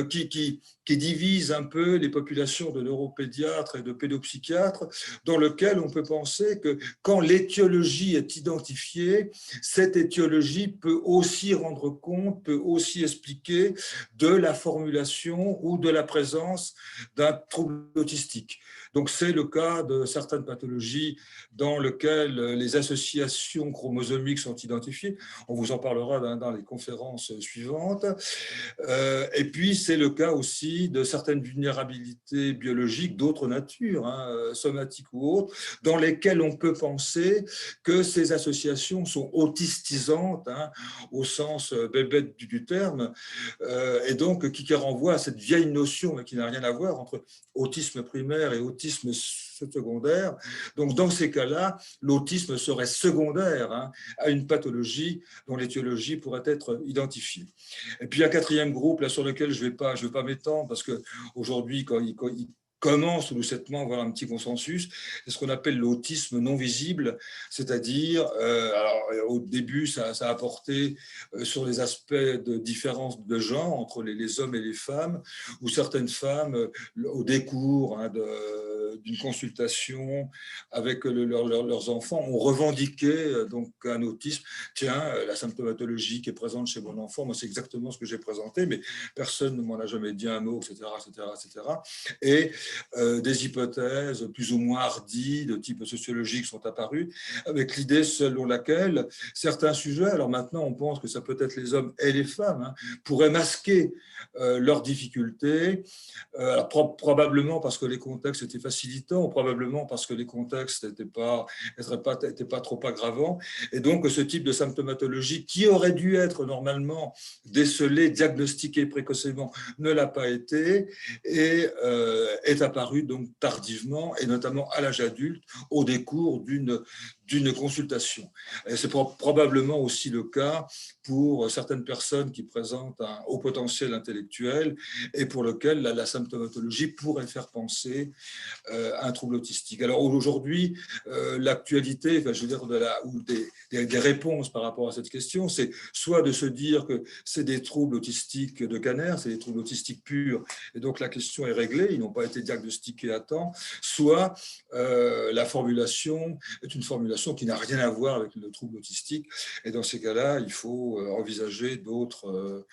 [SPEAKER 2] qui divise un peu les populations de neuropédiatres et de pédopsychiatres, dans lequel on peut penser que quand l'étiologie est identifiée, cette étiologie peut aussi rendre compte, peut aussi expliquer de la formulation ou de la présence d'un trouble autistique. Donc c'est le cas de certaines pathologies dans lesquelles les associations chromosomiques sont identifiées. On vous en parlera dans les conférences suivantes. Et puis c'est le cas aussi de certaines vulnérabilités biologiques d'autres natures, hein, somatiques ou autres, dans lesquelles on peut penser que ces associations sont autistisantes, hein, au sens bébête du terme, et donc qui renvoie à cette vieille notion, mais qui n'a rien à voir entre autisme primaire et autisme secondaire. Donc, dans ces cas-là, l'autisme serait secondaire, hein, à une pathologie dont l'étiologie pourrait être identifiée. Et puis, un quatrième groupe là, sur lequel je ne vais pas m'étendre, parce qu'aujourd'hui, quand il commence tout doucement à avoir un petit consensus, c'est ce qu'on appelle l'autisme non visible, c'est-à-dire, alors au début, ça a porté sur les aspects de différence de genre entre les hommes et les femmes, où certaines femmes, au décours, hein, d'une consultation avec leurs enfants, ont revendiqué donc un autisme. Tiens, la symptomatologie qui est présente chez mon enfant, moi c'est exactement ce que j'ai présenté, mais personne ne m'en a jamais dit un mot, etc., etc., etc. Et des hypothèses plus ou moins hardies de type sociologique sont apparues, avec l'idée selon laquelle certains sujets, alors maintenant on pense que ça peut être les hommes et les femmes, hein, pourraient masquer leurs difficultés, alors, probablement parce que les contextes étaient facilitants, probablement parce que les contextes n'étaient pas trop aggravants, et donc ce type de symptomatologie qui aurait dû être normalement décelée, diagnostiquée précocement, ne l'a pas été, et est apparu donc tardivement, et notamment à l'âge adulte, au décours d'une consultation. Et c'est probablement aussi le cas pour certaines personnes qui présentent un haut potentiel intellectuel et pour lequel la symptomatologie pourrait faire penser à un trouble autistique. Alors aujourd'hui, l'actualité, enfin, je veux dire, ou des réponses par rapport à cette question, c'est soit de se dire que c'est des troubles autistiques de Kanner, c'est des troubles autistiques purs, et donc la question est réglée, ils n'ont pas été diagnostiqués à temps, soit la formulation est une formulation qui n'a rien à voir avec le trouble autistique, et dans ces cas-là, il faut envisager d'autres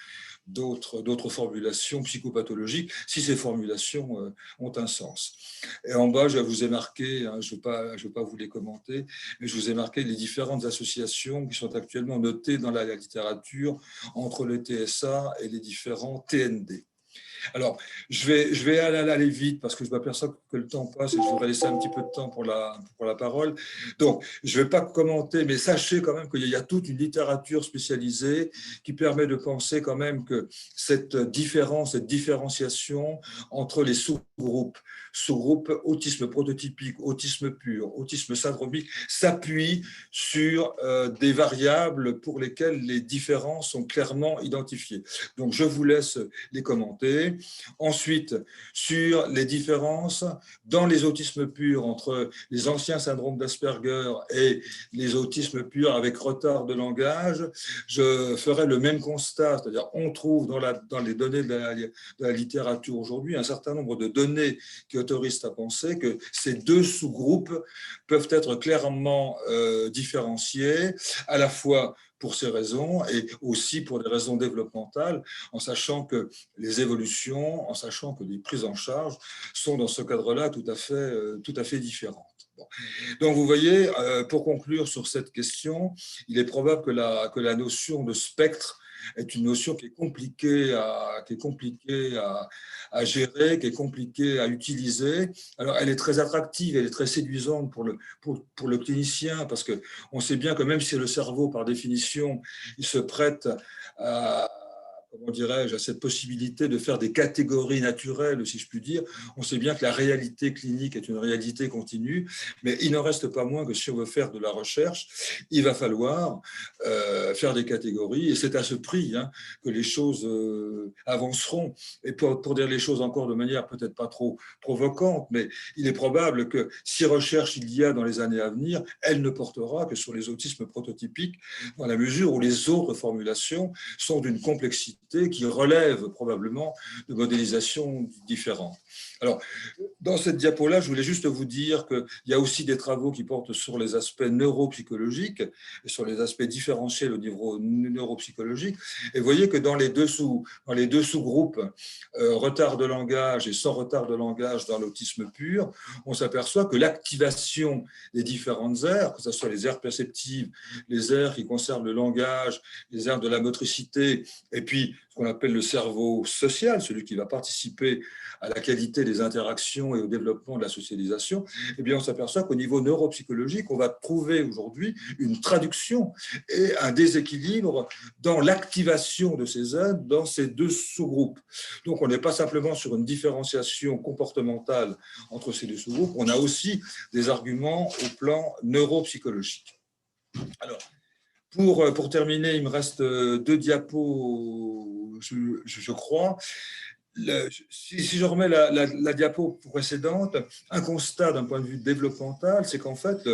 [SPEAKER 2] formulations psychopathologiques, si ces formulations ont un sens. Et en bas, je vous ai marqué, hein, je ne vais pas vous les commenter, mais je vous ai marqué les différentes associations qui sont actuellement notées dans la littérature entre les TSA et les différents TND. Alors, je vais aller vite parce que je m'aperçois que le temps passe et je voudrais laisser un petit peu de temps pour la parole. Donc, je ne vais pas commenter, mais sachez quand même qu'il y a toute une littérature spécialisée qui permet de penser quand même que cette différence, cette différenciation entre les sous-groupes autisme prototypique, autisme pur, autisme syndromique, s'appuie sur des variables pour lesquelles les différences sont clairement identifiées. Donc, je vous laisse les commenter. Ensuite, sur les différences dans les autismes purs entre les anciens syndromes d'Asperger et les autismes purs avec retard de langage, je ferai le même constat, c'est-à-dire on trouve dans les données de la littérature aujourd'hui un certain nombre de données qui autorisent à penser que ces deux sous-groupes peuvent être clairement différenciés, à la fois pour ces raisons et aussi pour des raisons développementales, en sachant que les évolutions, en sachant que les prises en charge sont dans ce cadre-là tout à fait différentes. Bon. Donc vous voyez, pour conclure sur cette question, il est probable que la notion de spectre est une notion qui est compliquée à gérer, qui est compliquée à utiliser. Alors, elle est très attractive, elle est très séduisante pour le clinicien, parce qu'on sait bien que même si le cerveau, par définition, il se prête à, comment dirais-je, à cette possibilité de faire des catégories naturelles, si je puis dire, on sait bien que la réalité clinique est une réalité continue, mais il n'en reste pas moins que si on veut faire de la recherche, il va falloir faire des catégories, et c'est à ce prix que les choses avanceront. Et pour dire les choses encore de manière peut-être pas trop provocante, mais il est probable que si recherche il y a dans les années à venir, elle ne portera que sur les autismes prototypiques, dans la mesure où les autres formulations sont d'une complexité qui relève probablement de modélisations différentes. Alors, dans cette diapo-là, je voulais juste vous dire qu'il y a aussi des travaux qui portent sur les aspects neuropsychologiques et sur les aspects différentiels au niveau neuropsychologique. Et vous voyez que dans les deux sous-groupes, retard de langage et sans retard de langage dans l'autisme pur, on s'aperçoit que l'activation des différentes aires, que ce soit les aires perceptives, les aires qui concernent le langage, les aires de la motricité, et puis ce qu'on appelle le cerveau social, celui qui va participer à la qualité des interactions et au développement de la socialisation, eh bien, on s'aperçoit qu'au niveau neuropsychologique, on va trouver aujourd'hui une traduction et un déséquilibre dans l'activation de ces aides dans ces deux sous-groupes. Donc, on n'est pas simplement sur une différenciation comportementale entre ces deux sous-groupes, on a aussi des arguments au plan neuropsychologique. Alors, pour terminer, il me reste 2 diapos, je crois. Si je remets la diapo précédente, un constat d'un point de vue développemental, c'est qu'en fait,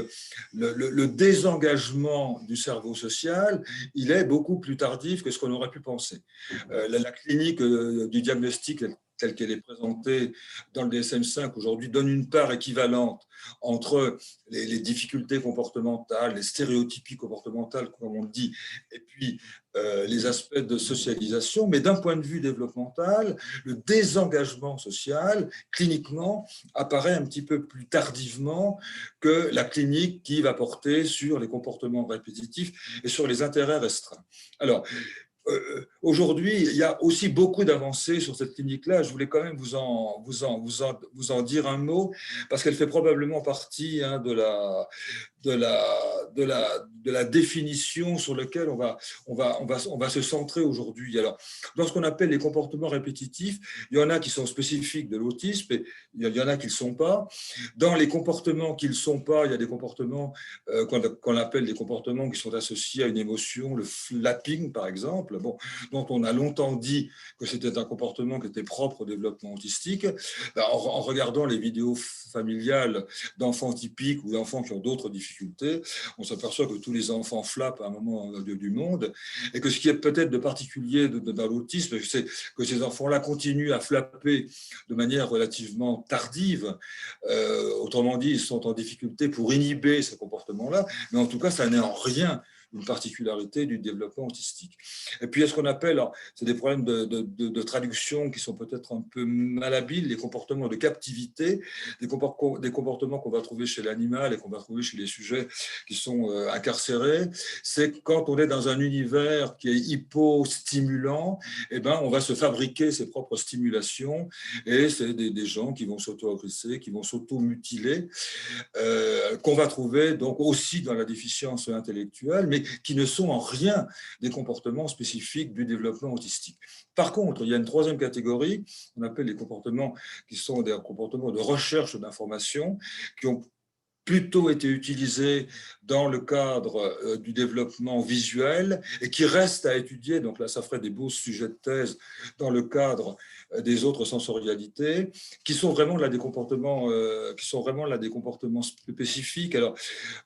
[SPEAKER 2] le désengagement du cerveau social, il est beaucoup plus tardif que ce qu'on aurait pu penser. La clinique du diagnostic telle qu'elle est présentée dans le DSM-5 aujourd'hui, donne une part équivalente entre les difficultés comportementales, les stéréotypies comportementales, comme on le dit, et puis les aspects de socialisation. Mais d'un point de vue développemental, le désengagement social, cliniquement, apparaît un petit peu plus tardivement que la clinique qui va porter sur les comportements répétitifs et sur les intérêts restreints. Alors, aujourd'hui, il y a aussi beaucoup d'avancées sur cette clinique-là. Je voulais quand même vous en dire un mot, parce qu'elle fait probablement partie de la définition sur laquelle on va se centrer aujourd'hui. Alors, dans ce qu'on appelle les comportements répétitifs, il y en a qui sont spécifiques de l'autisme et il y en a qui ne le sont pas. Dans les comportements qui ne le sont pas, il y a des comportements qu'on appelle des comportements qui sont associés à une émotion, le flapping par exemple, dont on a longtemps dit que c'était un comportement qui était propre au développement autistique. En regardant les vidéos familiales d'enfants typiques ou d'enfants qui ont d'autres difficultés, on s'aperçoit que tous les enfants flappent à un moment du monde, et que ce qui est peut-être de particulier dans l'autisme, c'est que ces enfants-là continuent à flapper de manière relativement tardive. Autrement dit, ils sont en difficulté pour inhiber ces comportements-là, mais en tout cas, ça n'est en rien une particularité du développement autistique. Et puis, il y a ce qu'on appelle, c'est des problèmes de traduction qui sont peut-être un peu malhabiles, les comportements de captivité, des comportements qu'on va trouver chez l'animal et qu'on va trouver chez les sujets qui sont incarcérés. C'est quand on est dans un univers qui est hypostimulant, eh ben, on va se fabriquer ses propres stimulations et c'est des gens qui vont s'auto-agresser, qui vont s'auto-mutiler, qu'on va trouver donc aussi dans la déficience intellectuelle, mais qui ne sont en rien des comportements spécifiques du développement autistique. Par contre, il y a une troisième catégorie, on appelle les comportements qui sont des comportements de recherche d'information, qui ont plutôt été utilisés dans le cadre du développement visuel et qui restent à étudier, donc là ça ferait des beaux sujets de thèse dans le cadre des autres sensorialités, qui sont vraiment là des comportements, spécifiques. Alors,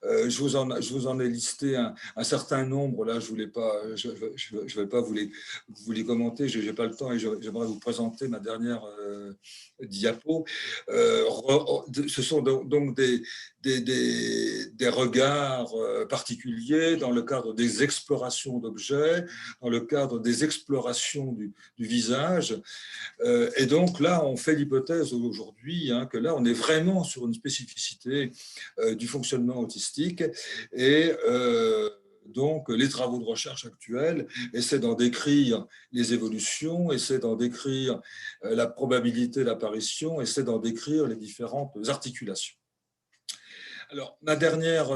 [SPEAKER 2] je vous en ai listé un certain nombre, là je ne vais pas vous les commenter, je n'ai pas le temps et j'aimerais vous présenter ma dernière diapo. Ce sont donc des regards particuliers dans le cadre des explorations d'objets, dans le cadre des explorations du visage. Et donc là, on fait l'hypothèse aujourd'hui que là, on est vraiment sur une spécificité du fonctionnement autistique et donc, les travaux de recherche actuels essaient d'en décrire les évolutions, essaient d'en décrire la probabilité d'apparition, essaient d'en décrire les différentes articulations. Alors, ma dernière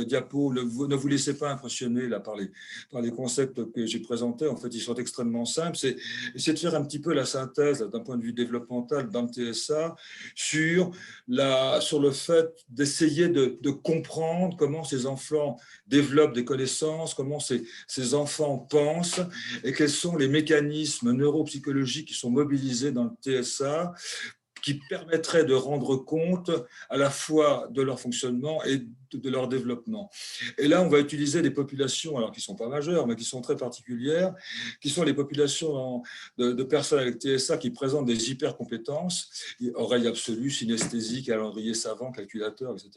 [SPEAKER 2] diapo, ne vous laissez pas impressionner là, par les concepts que j'ai présentés. En fait, ils sont extrêmement simples. C'est essayer de faire un petit peu la synthèse d'un point de vue développemental dans le TSA sur le fait d'essayer de comprendre comment ces enfants développent des connaissances, comment ces enfants pensent et quels sont les mécanismes neuropsychologiques qui sont mobilisés dans le TSA qui permettrait de rendre compte à la fois de leur fonctionnement et de leur développement. Et là, on va utiliser des populations, alors qui ne sont pas majeures, mais qui sont très particulières, qui sont les populations de personnes avec TSA qui présentent des hypercompétences, oreille absolue, synesthésie, calendrier savant, calculateur, etc.,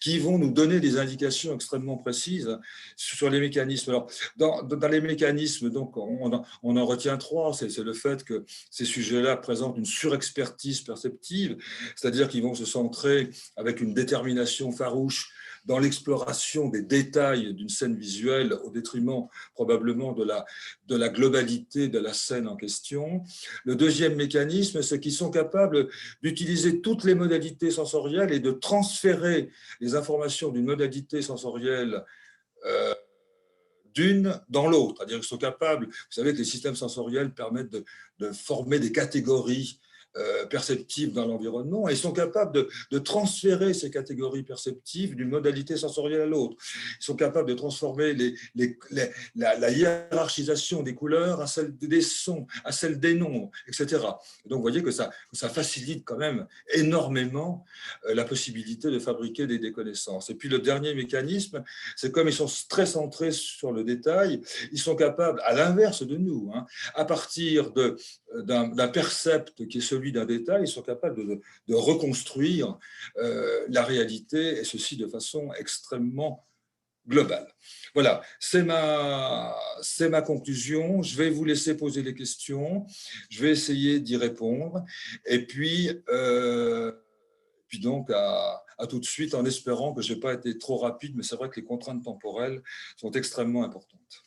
[SPEAKER 2] qui vont nous donner des indications extrêmement précises sur les mécanismes. Alors, dans les mécanismes, donc, on en retient trois. C'est le fait que ces sujets-là présentent une surexpertise perceptive, c'est-à-dire qu'ils vont se centrer avec une détermination farouche dans l'exploration des détails d'une scène visuelle au détriment probablement de la globalité de la scène en question. Le deuxième mécanisme, c'est qu'ils sont capables d'utiliser toutes les modalités sensorielles et de transférer les informations d'une modalité sensorielle d'une dans l'autre. C'est-à-dire qu'ils sont capables, vous savez que les systèmes sensoriels permettent de former des catégories perceptives dans l'environnement et ils sont capables de transférer ces catégories perceptives d'une modalité sensorielle à l'autre. Ils sont capables de transformer la hiérarchisation des couleurs à celle des sons, à celle des nombres, etc. Et donc, vous voyez que ça facilite quand même énormément la possibilité de fabriquer des connaissances. Et puis, le dernier mécanisme, c'est comme ils sont très centrés sur le détail, ils sont capables, à l'inverse de nous, à partir d'un percept qui est celui d'un détail, ils sont capables de reconstruire la réalité, et ceci de façon extrêmement globale. Voilà, c'est ma conclusion. Je vais vous laisser poser des questions. Je vais essayer d'y répondre. Et puis donc, à tout de suite, en espérant que je n'ai pas été trop rapide, mais c'est vrai que les contraintes temporelles sont extrêmement importantes.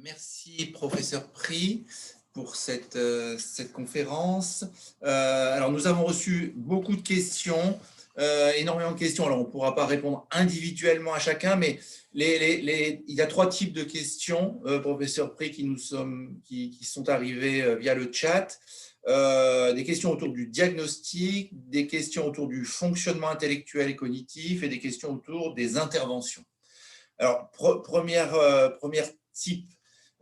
[SPEAKER 1] Merci, professeur Prix, pour cette conférence. Alors, nous avons reçu beaucoup de questions, énormément de questions. Alors, on ne pourra pas répondre individuellement à chacun, mais il y a trois types de questions, professeur Prix, qui sont arrivées via le chat. Des questions autour du diagnostic, des questions autour du fonctionnement intellectuel et cognitif et des questions autour des interventions. Alors, premier type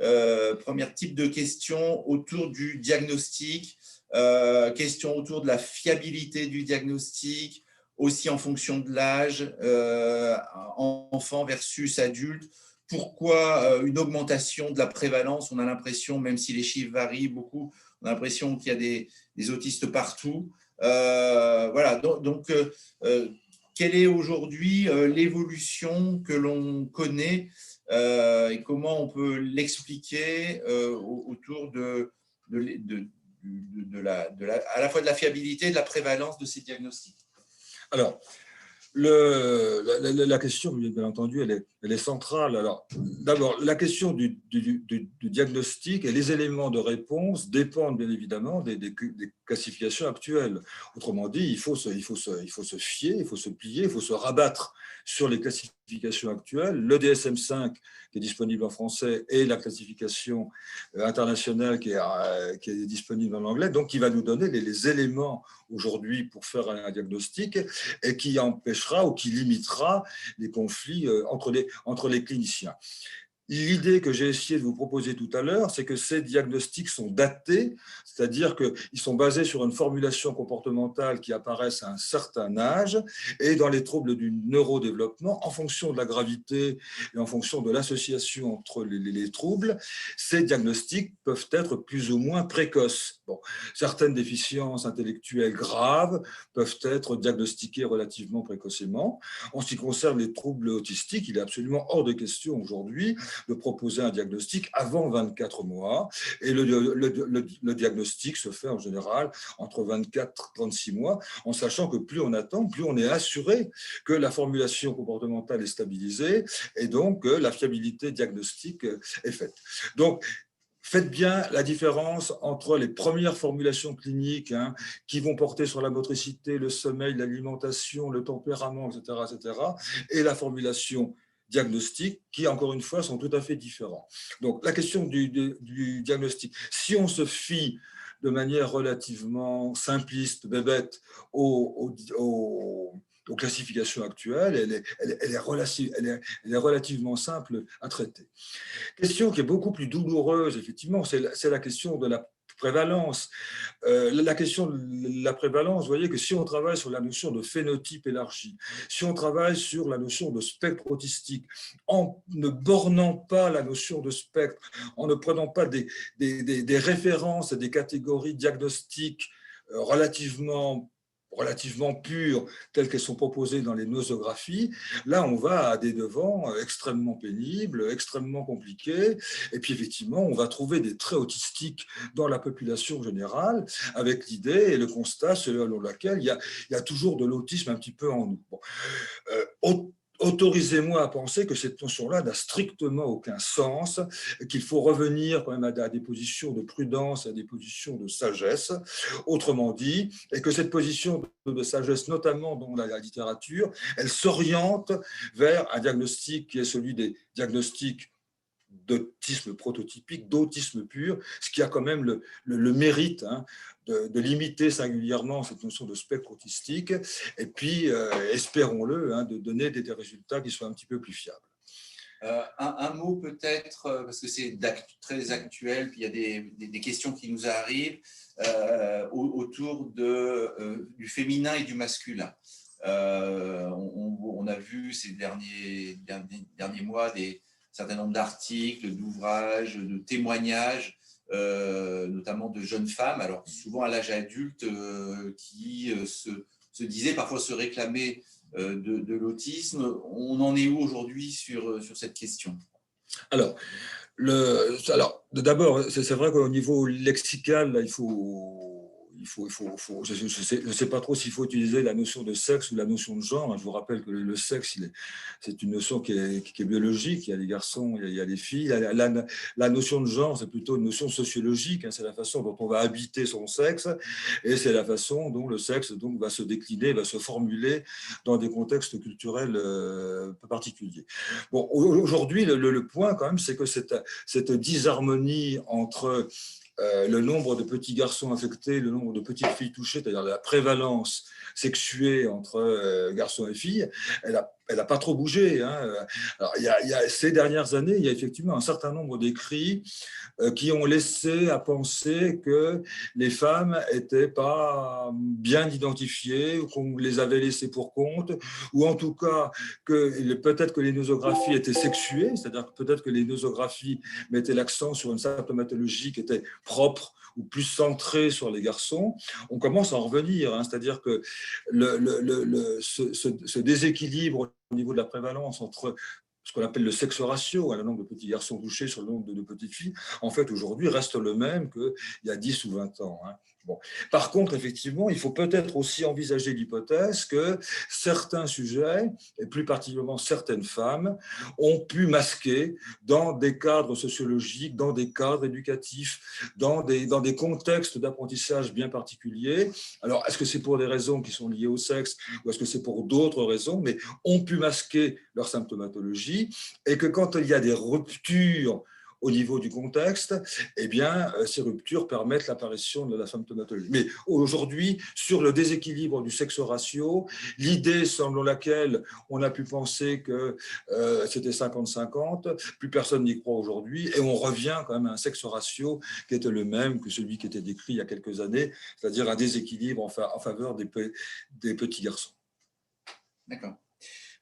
[SPEAKER 1] de questions autour du diagnostic, questions autour de la fiabilité du diagnostic, aussi en fonction de l'âge, enfant versus adulte. Pourquoi une augmentation de la prévalence? On a l'impression, même si les chiffres varient beaucoup, on a l'impression qu'il y a des autistes partout. Voilà, donc quelle est aujourd'hui l'évolution que l'on connaît et comment on peut l'expliquer autour à la fois de la fiabilité et de la prévalence de ces diagnostics?
[SPEAKER 2] Alors, la question, bien entendu, elle est centrale. Alors, d'abord, la question du diagnostic et les éléments de réponse dépendent bien évidemment des classifications actuelles. Autrement dit, il faut se fier, il faut se plier, il faut se rabattre sur les classifications actuelles. Le DSM-5 qui est disponible en français et la classification internationale qui est disponible en anglais, donc qui va nous donner les éléments aujourd'hui pour faire un diagnostic et qui empêchera ou qui limitera les conflits entre les cliniciens. L'idée que j'ai essayé de vous proposer tout à l'heure, c'est que ces diagnostics sont datés, c'est-à-dire qu'ils sont basés sur une formulation comportementale qui apparaissent à un certain âge et dans les troubles du neurodéveloppement, en fonction de la gravité et en fonction de l'association entre les troubles, ces diagnostics peuvent être plus ou moins précoces. Bon, certaines déficiences intellectuelles graves peuvent être diagnostiquées relativement précocement. En ce qui concerne les troubles autistiques, il est absolument hors de question aujourd'hui de proposer un diagnostic avant 24 mois. Et le diagnostic se fait en général entre 24 et 36 mois, en sachant que plus on attend, plus on est assuré que la formulation comportementale est stabilisée et donc que la fiabilité diagnostique est faite. Donc, faites bien la différence entre les premières formulations cliniques qui vont porter sur la motricité, le sommeil, l'alimentation, le tempérament, etc., et la formulation diagnostic qui, encore une fois, sont tout à fait différents. Donc, la question du diagnostic, si on se fie de manière relativement simpliste, bébête, aux classifications actuelles, elle est relativement simple à traiter. Question qui est beaucoup plus douloureuse, effectivement, c'est la question de la prévalence. La question de la prévalence, vous voyez que si on travaille sur la notion de phénotype élargi, si on travaille sur la notion de spectre autistique, en ne bornant pas la notion de spectre, en ne prenant pas des références et des catégories diagnostiques relativement pures, telles qu'elles sont proposées dans les nosographies, là, on va à des devants extrêmement pénibles, extrêmement compliqués, et puis effectivement, on va trouver des traits autistiques dans la population générale, avec l'idée et le constat selon lequel il y a toujours de l'autisme un petit peu en nous. Bon. Autorisez-moi à penser que cette notion-là n'a strictement aucun sens, qu'il faut revenir quand même à des positions de prudence, à des positions de sagesse, autrement dit, et que cette position de sagesse, notamment dans la littérature, elle s'oriente vers un diagnostic qui est celui des diagnostics d'autisme prototypique, d'autisme pur, ce qui a quand même le mérite de limiter singulièrement cette notion de spectre autistique, et puis, espérons-le, de donner des résultats qui soient un petit peu plus fiables.
[SPEAKER 1] Un mot peut-être, parce que c'est très actuel, puis il y a des questions qui nous arrivent autour du féminin et du masculin. On a vu ces derniers mois un certain nombre d'articles, d'ouvrages, de témoignages, notamment de jeunes femmes, alors souvent à l'âge adulte, qui se disaient parfois se réclamer de l'autisme. On en est où aujourd'hui sur cette question?
[SPEAKER 2] Alors, d'abord, c'est vrai qu'au niveau lexical, là, je ne sais pas trop s'il faut utiliser la notion de sexe ou la notion de genre. Je vous rappelle que le sexe, c'est une notion qui est biologique. Il y a les garçons, il y a les filles. La notion de genre, c'est plutôt une notion sociologique. C'est la façon dont on va habiter son sexe et c'est la façon dont le sexe va se décliner, va se formuler dans des contextes culturels particuliers. Bon, aujourd'hui, le point quand même, c'est que cette disharmonie entre le nombre de petits garçons infectés, le nombre de petites filles touchées, c'est-à-dire la prévalence sexuée entre garçons et filles, elle n'a pas trop bougé. Alors, ces dernières années, il y a effectivement un certain nombre d'écrits qui ont laissé à penser que les femmes n'étaient pas bien identifiées, ou qu'on les avait laissées pour compte, ou en tout cas que peut-être que les nosographies étaient sexuées, c'est-à-dire que peut-être que les nosographies mettaient l'accent sur une symptomatologie qui était propre ou plus centrée sur les garçons. On commence à en revenir, c'est-à-dire que ce déséquilibre au niveau de la prévalence entre ce qu'on appelle le sexe ratio, le nombre de petits garçons touchés sur le nombre de petites filles, en fait, aujourd'hui, reste le même qu'il y a 10 ou 20 ans. Bon. Par contre, effectivement, il faut peut-être aussi envisager l'hypothèse que certains sujets, et plus particulièrement certaines femmes, ont pu masquer dans des cadres sociologiques, dans des cadres éducatifs, dans des contextes d'apprentissage bien particuliers. Alors, est-ce que c'est pour des raisons qui sont liées au sexe ou est-ce que c'est pour d'autres raisons, mais ont pu masquer leur symptomatologie et que quand il y a des ruptures au niveau du contexte, eh bien, ces ruptures permettent l'apparition de la symptomatologie. Mais aujourd'hui, sur le déséquilibre du sexe ratio, l'idée selon laquelle on a pu penser que c'était 50-50, plus personne n'y croit aujourd'hui, et on revient quand même à un sexe ratio qui était le même que celui qui était décrit il y a quelques années, c'est-à-dire un déséquilibre en faveur des petits garçons.
[SPEAKER 1] D'accord.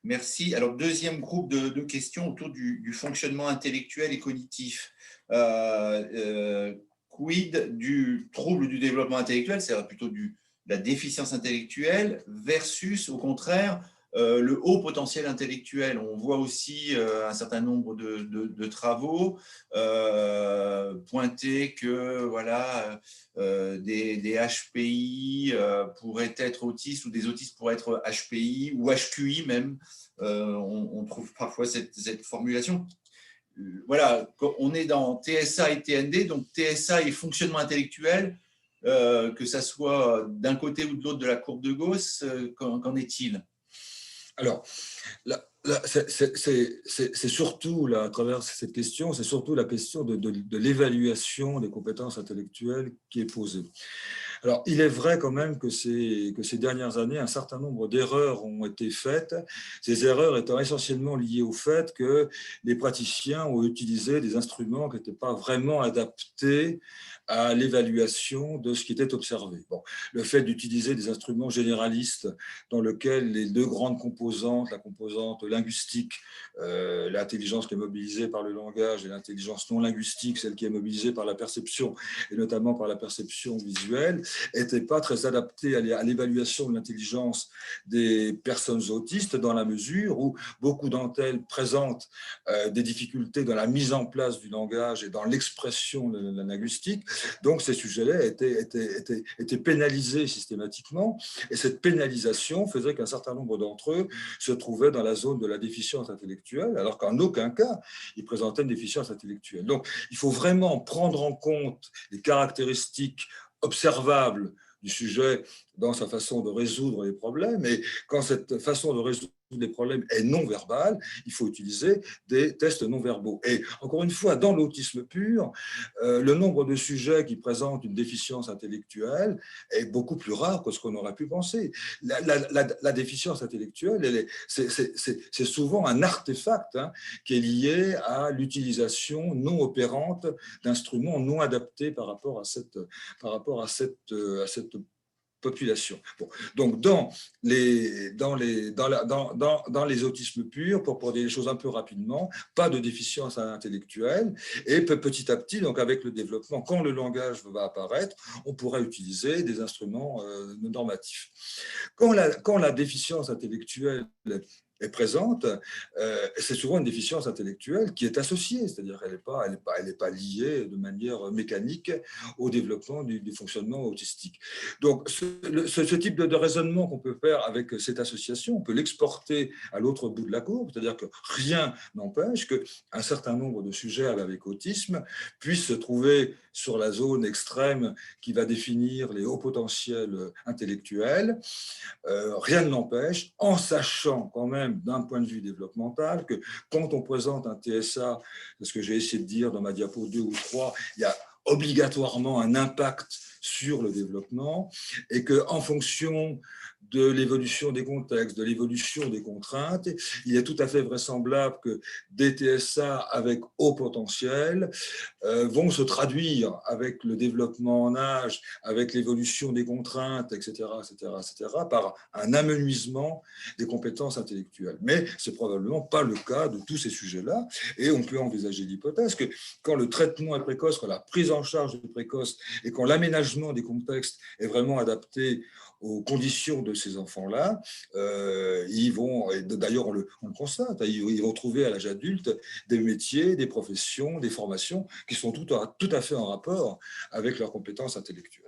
[SPEAKER 1] Merci. Alors, deuxième groupe de questions autour du fonctionnement intellectuel et cognitif. Quid du trouble du développement intellectuel, c'est-à-dire plutôt de la déficience intellectuelle, versus, au contraire, le haut potentiel intellectuel. On voit aussi un certain nombre de travaux pointer que voilà, des HPI pourraient être autistes ou des autistes pourraient être HPI ou HQI même. On trouve parfois cette formulation. Voilà, on est dans TSA et TND, donc TSA et fonctionnement intellectuel, que ça soit d'un côté ou de l'autre de la courbe de Gauss, qu'en est-il?
[SPEAKER 2] Alors, c'est surtout, là, à travers cette question, c'est surtout la question de l'évaluation des compétences intellectuelles qui est posée. Alors, il est vrai quand même que ces dernières années, un certain nombre d'erreurs ont été faites, ces erreurs étant essentiellement liées au fait que les praticiens ont utilisé des instruments qui n'étaient pas vraiment adaptés à l'évaluation de ce qui était observé. Bon, le fait d'utiliser des instruments généralistes dans lesquels les deux grandes composantes, la composante linguistique, l'intelligence qui est mobilisée par le langage, et l'intelligence non linguistique, celle qui est mobilisée par la perception, et notamment par la perception visuelle, n'était pas très adapté à l'évaluation de l'intelligence des personnes autistes, dans la mesure où beaucoup d'entre elles présentent des difficultés dans la mise en place du langage et dans l'expression de la linguistique. Donc ces sujets-là étaient pénalisés systématiquement, et cette pénalisation faisait qu'un certain nombre d'entre eux se trouvaient dans la zone de la déficience intellectuelle, alors qu'en aucun cas ils présentaient une déficience intellectuelle. Donc il faut vraiment prendre en compte les caractéristiques observable du sujet dans sa façon de résoudre les problèmes. Et quand cette façon de résoudre les problèmes est non verbale, il faut utiliser des tests non verbaux. Et encore une fois, dans l'autisme pur, le nombre de sujets qui présentent une déficience intellectuelle est beaucoup plus rare que ce qu'on aurait pu penser. La déficience intellectuelle, c'est souvent un artefact qui est lié à l'utilisation non opérante d'instruments non adaptés par rapport à cette population. Bon. Donc, dans les autismes purs, pour dire les choses un peu rapidement, pas de déficience intellectuelle, et petit à petit, donc avec le développement, quand le langage va apparaître, on pourra utiliser des instruments normatifs. Quand la déficience intellectuelle est présente, c'est souvent une déficience intellectuelle qui est associée, c'est-à-dire qu'elle n'est pas liée de manière mécanique au développement du fonctionnement autistique. Donc, ce type de raisonnement qu'on peut faire avec cette association, on peut l'exporter à l'autre bout de la courbe, c'est-à-dire que rien n'empêche qu'un certain nombre de sujets avec autisme puissent se trouver sur la zone extrême qui va définir les hauts potentiels intellectuels. Rien ne l'empêche, en sachant quand même d'un point de vue développemental, que quand on présente un TSA, c'est ce que j'ai essayé de dire dans ma diapo 2 ou 3, il y a obligatoirement un impact sur le développement et qu'en fonction de l'évolution des contextes, de l'évolution des contraintes, il est tout à fait vraisemblable que des TSA avec haut potentiel vont se traduire avec le développement en âge, avec l'évolution des contraintes, etc., par un amenuisement des compétences intellectuelles. Mais ce n'est probablement pas le cas de tous ces sujets-là. Et on peut envisager l'hypothèse que quand le traitement est précoce, quand la prise en charge est précoce et quand l'aménagement des contextes est vraiment adapté aux conditions de ces enfants-là, ils vont, et d'ailleurs on le constate, ils vont trouver à l'âge adulte des métiers, des professions, des formations qui sont tout à fait en rapport avec leurs compétences intellectuelles.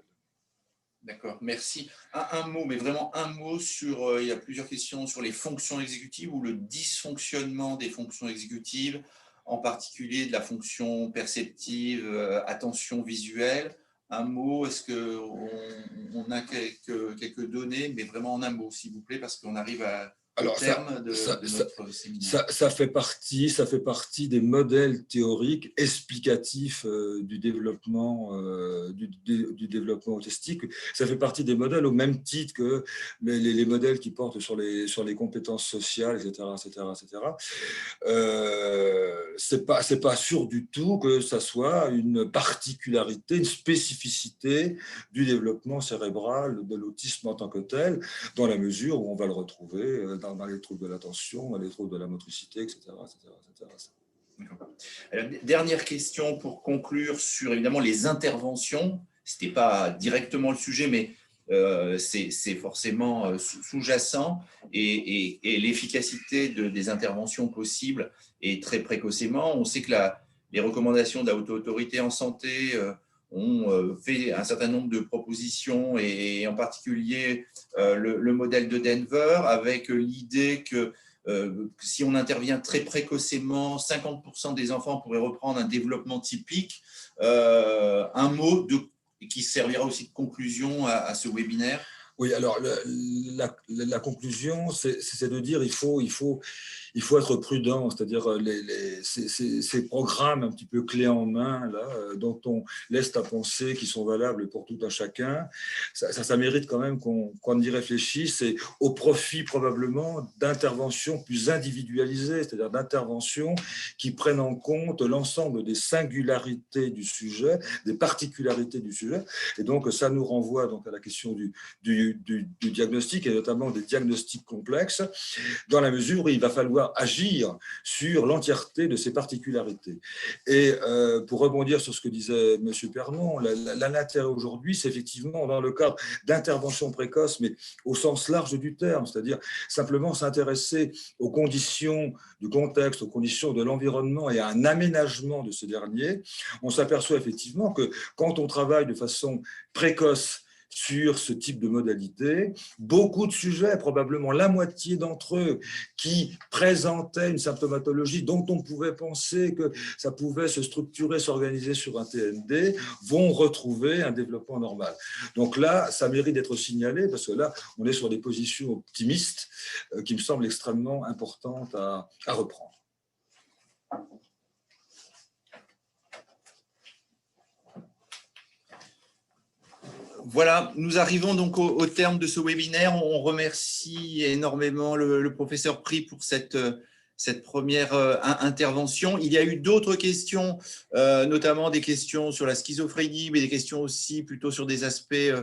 [SPEAKER 1] D'accord, merci. Un mot, mais vraiment un mot sur, il y a plusieurs questions sur les fonctions exécutives ou le dysfonctionnement des fonctions exécutives, en particulier de la fonction perceptive, attention visuelle. Un mot, est-ce qu'on a quelques données, mais vraiment en un mot, s'il vous plaît, parce qu'on arrive au terme de notre séminaire.
[SPEAKER 2] Ça fait partie des modèles théoriques explicatifs du développement autistique. Ça fait partie des modèles au même titre que les modèles qui portent sur les compétences sociales, etc. C'est pas sûr du tout que ça soit une particularité, une spécificité du développement cérébral de l'autisme en tant que tel, dans la mesure où on va le retrouver dans les troubles de l'attention, dans les troubles de la motricité, etc.
[SPEAKER 1] Alors, dernière question pour conclure sur évidemment les interventions. Ce n'était pas directement le sujet, mais c'est forcément sous-jacent et l'efficacité des interventions possibles est très précocement. On sait que les recommandations de la Haute Autorité en santé ont fait un certain nombre de propositions et en particulier le modèle de Denver avec l'idée que si on intervient très précocement, 50% des enfants pourraient reprendre un développement typique. Un mot qui servira aussi de conclusion à ce webinaire.
[SPEAKER 2] Oui, alors la conclusion, c'est de dire il faut être prudent, c'est-à-dire ces programmes un petit peu clés en main, là, dont on laisse à penser qu'ils sont valables pour tout un chacun, ça mérite quand même qu'on y réfléchisse et au profit probablement d'interventions plus individualisées, c'est-à-dire d'interventions qui prennent en compte l'ensemble des singularités du sujet, des particularités du sujet. Et donc, ça nous renvoie donc à la question du diagnostic et notamment des diagnostics complexes, dans la mesure où il va falloir agir sur l'entièreté de ces particularités. Et pour rebondir sur ce que disait M. Pernon, l'intérêt aujourd'hui, c'est effectivement dans le cadre d'intervention précoce, mais au sens large du terme, c'est-à-dire simplement s'intéresser aux conditions du contexte, aux conditions de l'environnement et à un aménagement de ce dernier. On s'aperçoit effectivement que quand on travaille de façon précoce sur ce type de modalité, beaucoup de sujets, probablement la moitié d'entre eux, qui présentaient une symptomatologie dont on pouvait penser que ça pouvait se structurer, s'organiser sur un TND, vont retrouver un développement normal. Donc là, ça mérite d'être signalé, parce que là, on est sur des positions optimistes qui me semblent extrêmement importantes à reprendre.
[SPEAKER 1] Voilà, nous arrivons donc au terme de ce webinaire. On remercie énormément le professeur Pris pour cette première intervention. Il y a eu d'autres questions, notamment des questions sur la schizophrénie, mais des questions aussi plutôt sur des aspects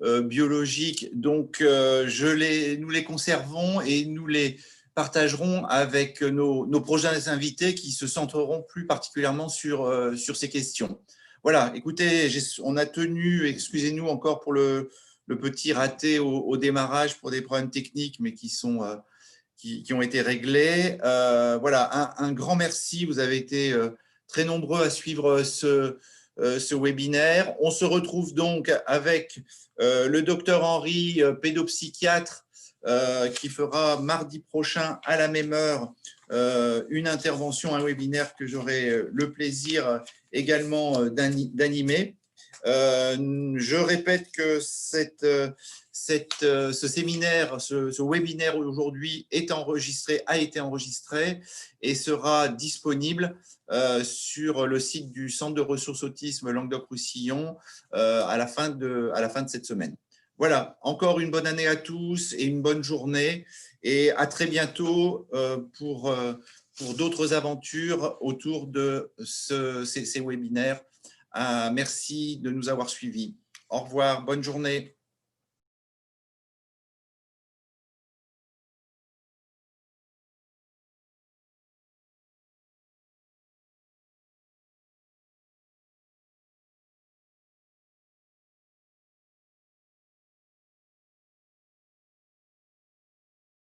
[SPEAKER 1] biologiques. Donc, nous les conservons et nous les partagerons avec nos prochains invités qui se centreront plus particulièrement sur ces questions. Voilà, écoutez, on a tenu, excusez-nous encore pour le petit raté au démarrage pour des problèmes techniques, mais qui ont été réglés. Voilà, un grand merci. Vous avez été très nombreux à suivre ce webinaire. On se retrouve donc avec le docteur Henry, pédopsychiatre, qui fera mardi prochain à la même heure une intervention, un webinaire que j'aurai le plaisir également d'animer. Je répète que ce séminaire, ce webinaire aujourd'hui a été enregistré et sera disponible sur le site du Centre de ressources autisme Languedoc-Roussillon à la fin de cette semaine. Voilà, encore une bonne année à tous et une bonne journée, et à très bientôt pour d'autres aventures autour de ces webinaires. Merci de nous avoir suivis. Au revoir, bonne journée.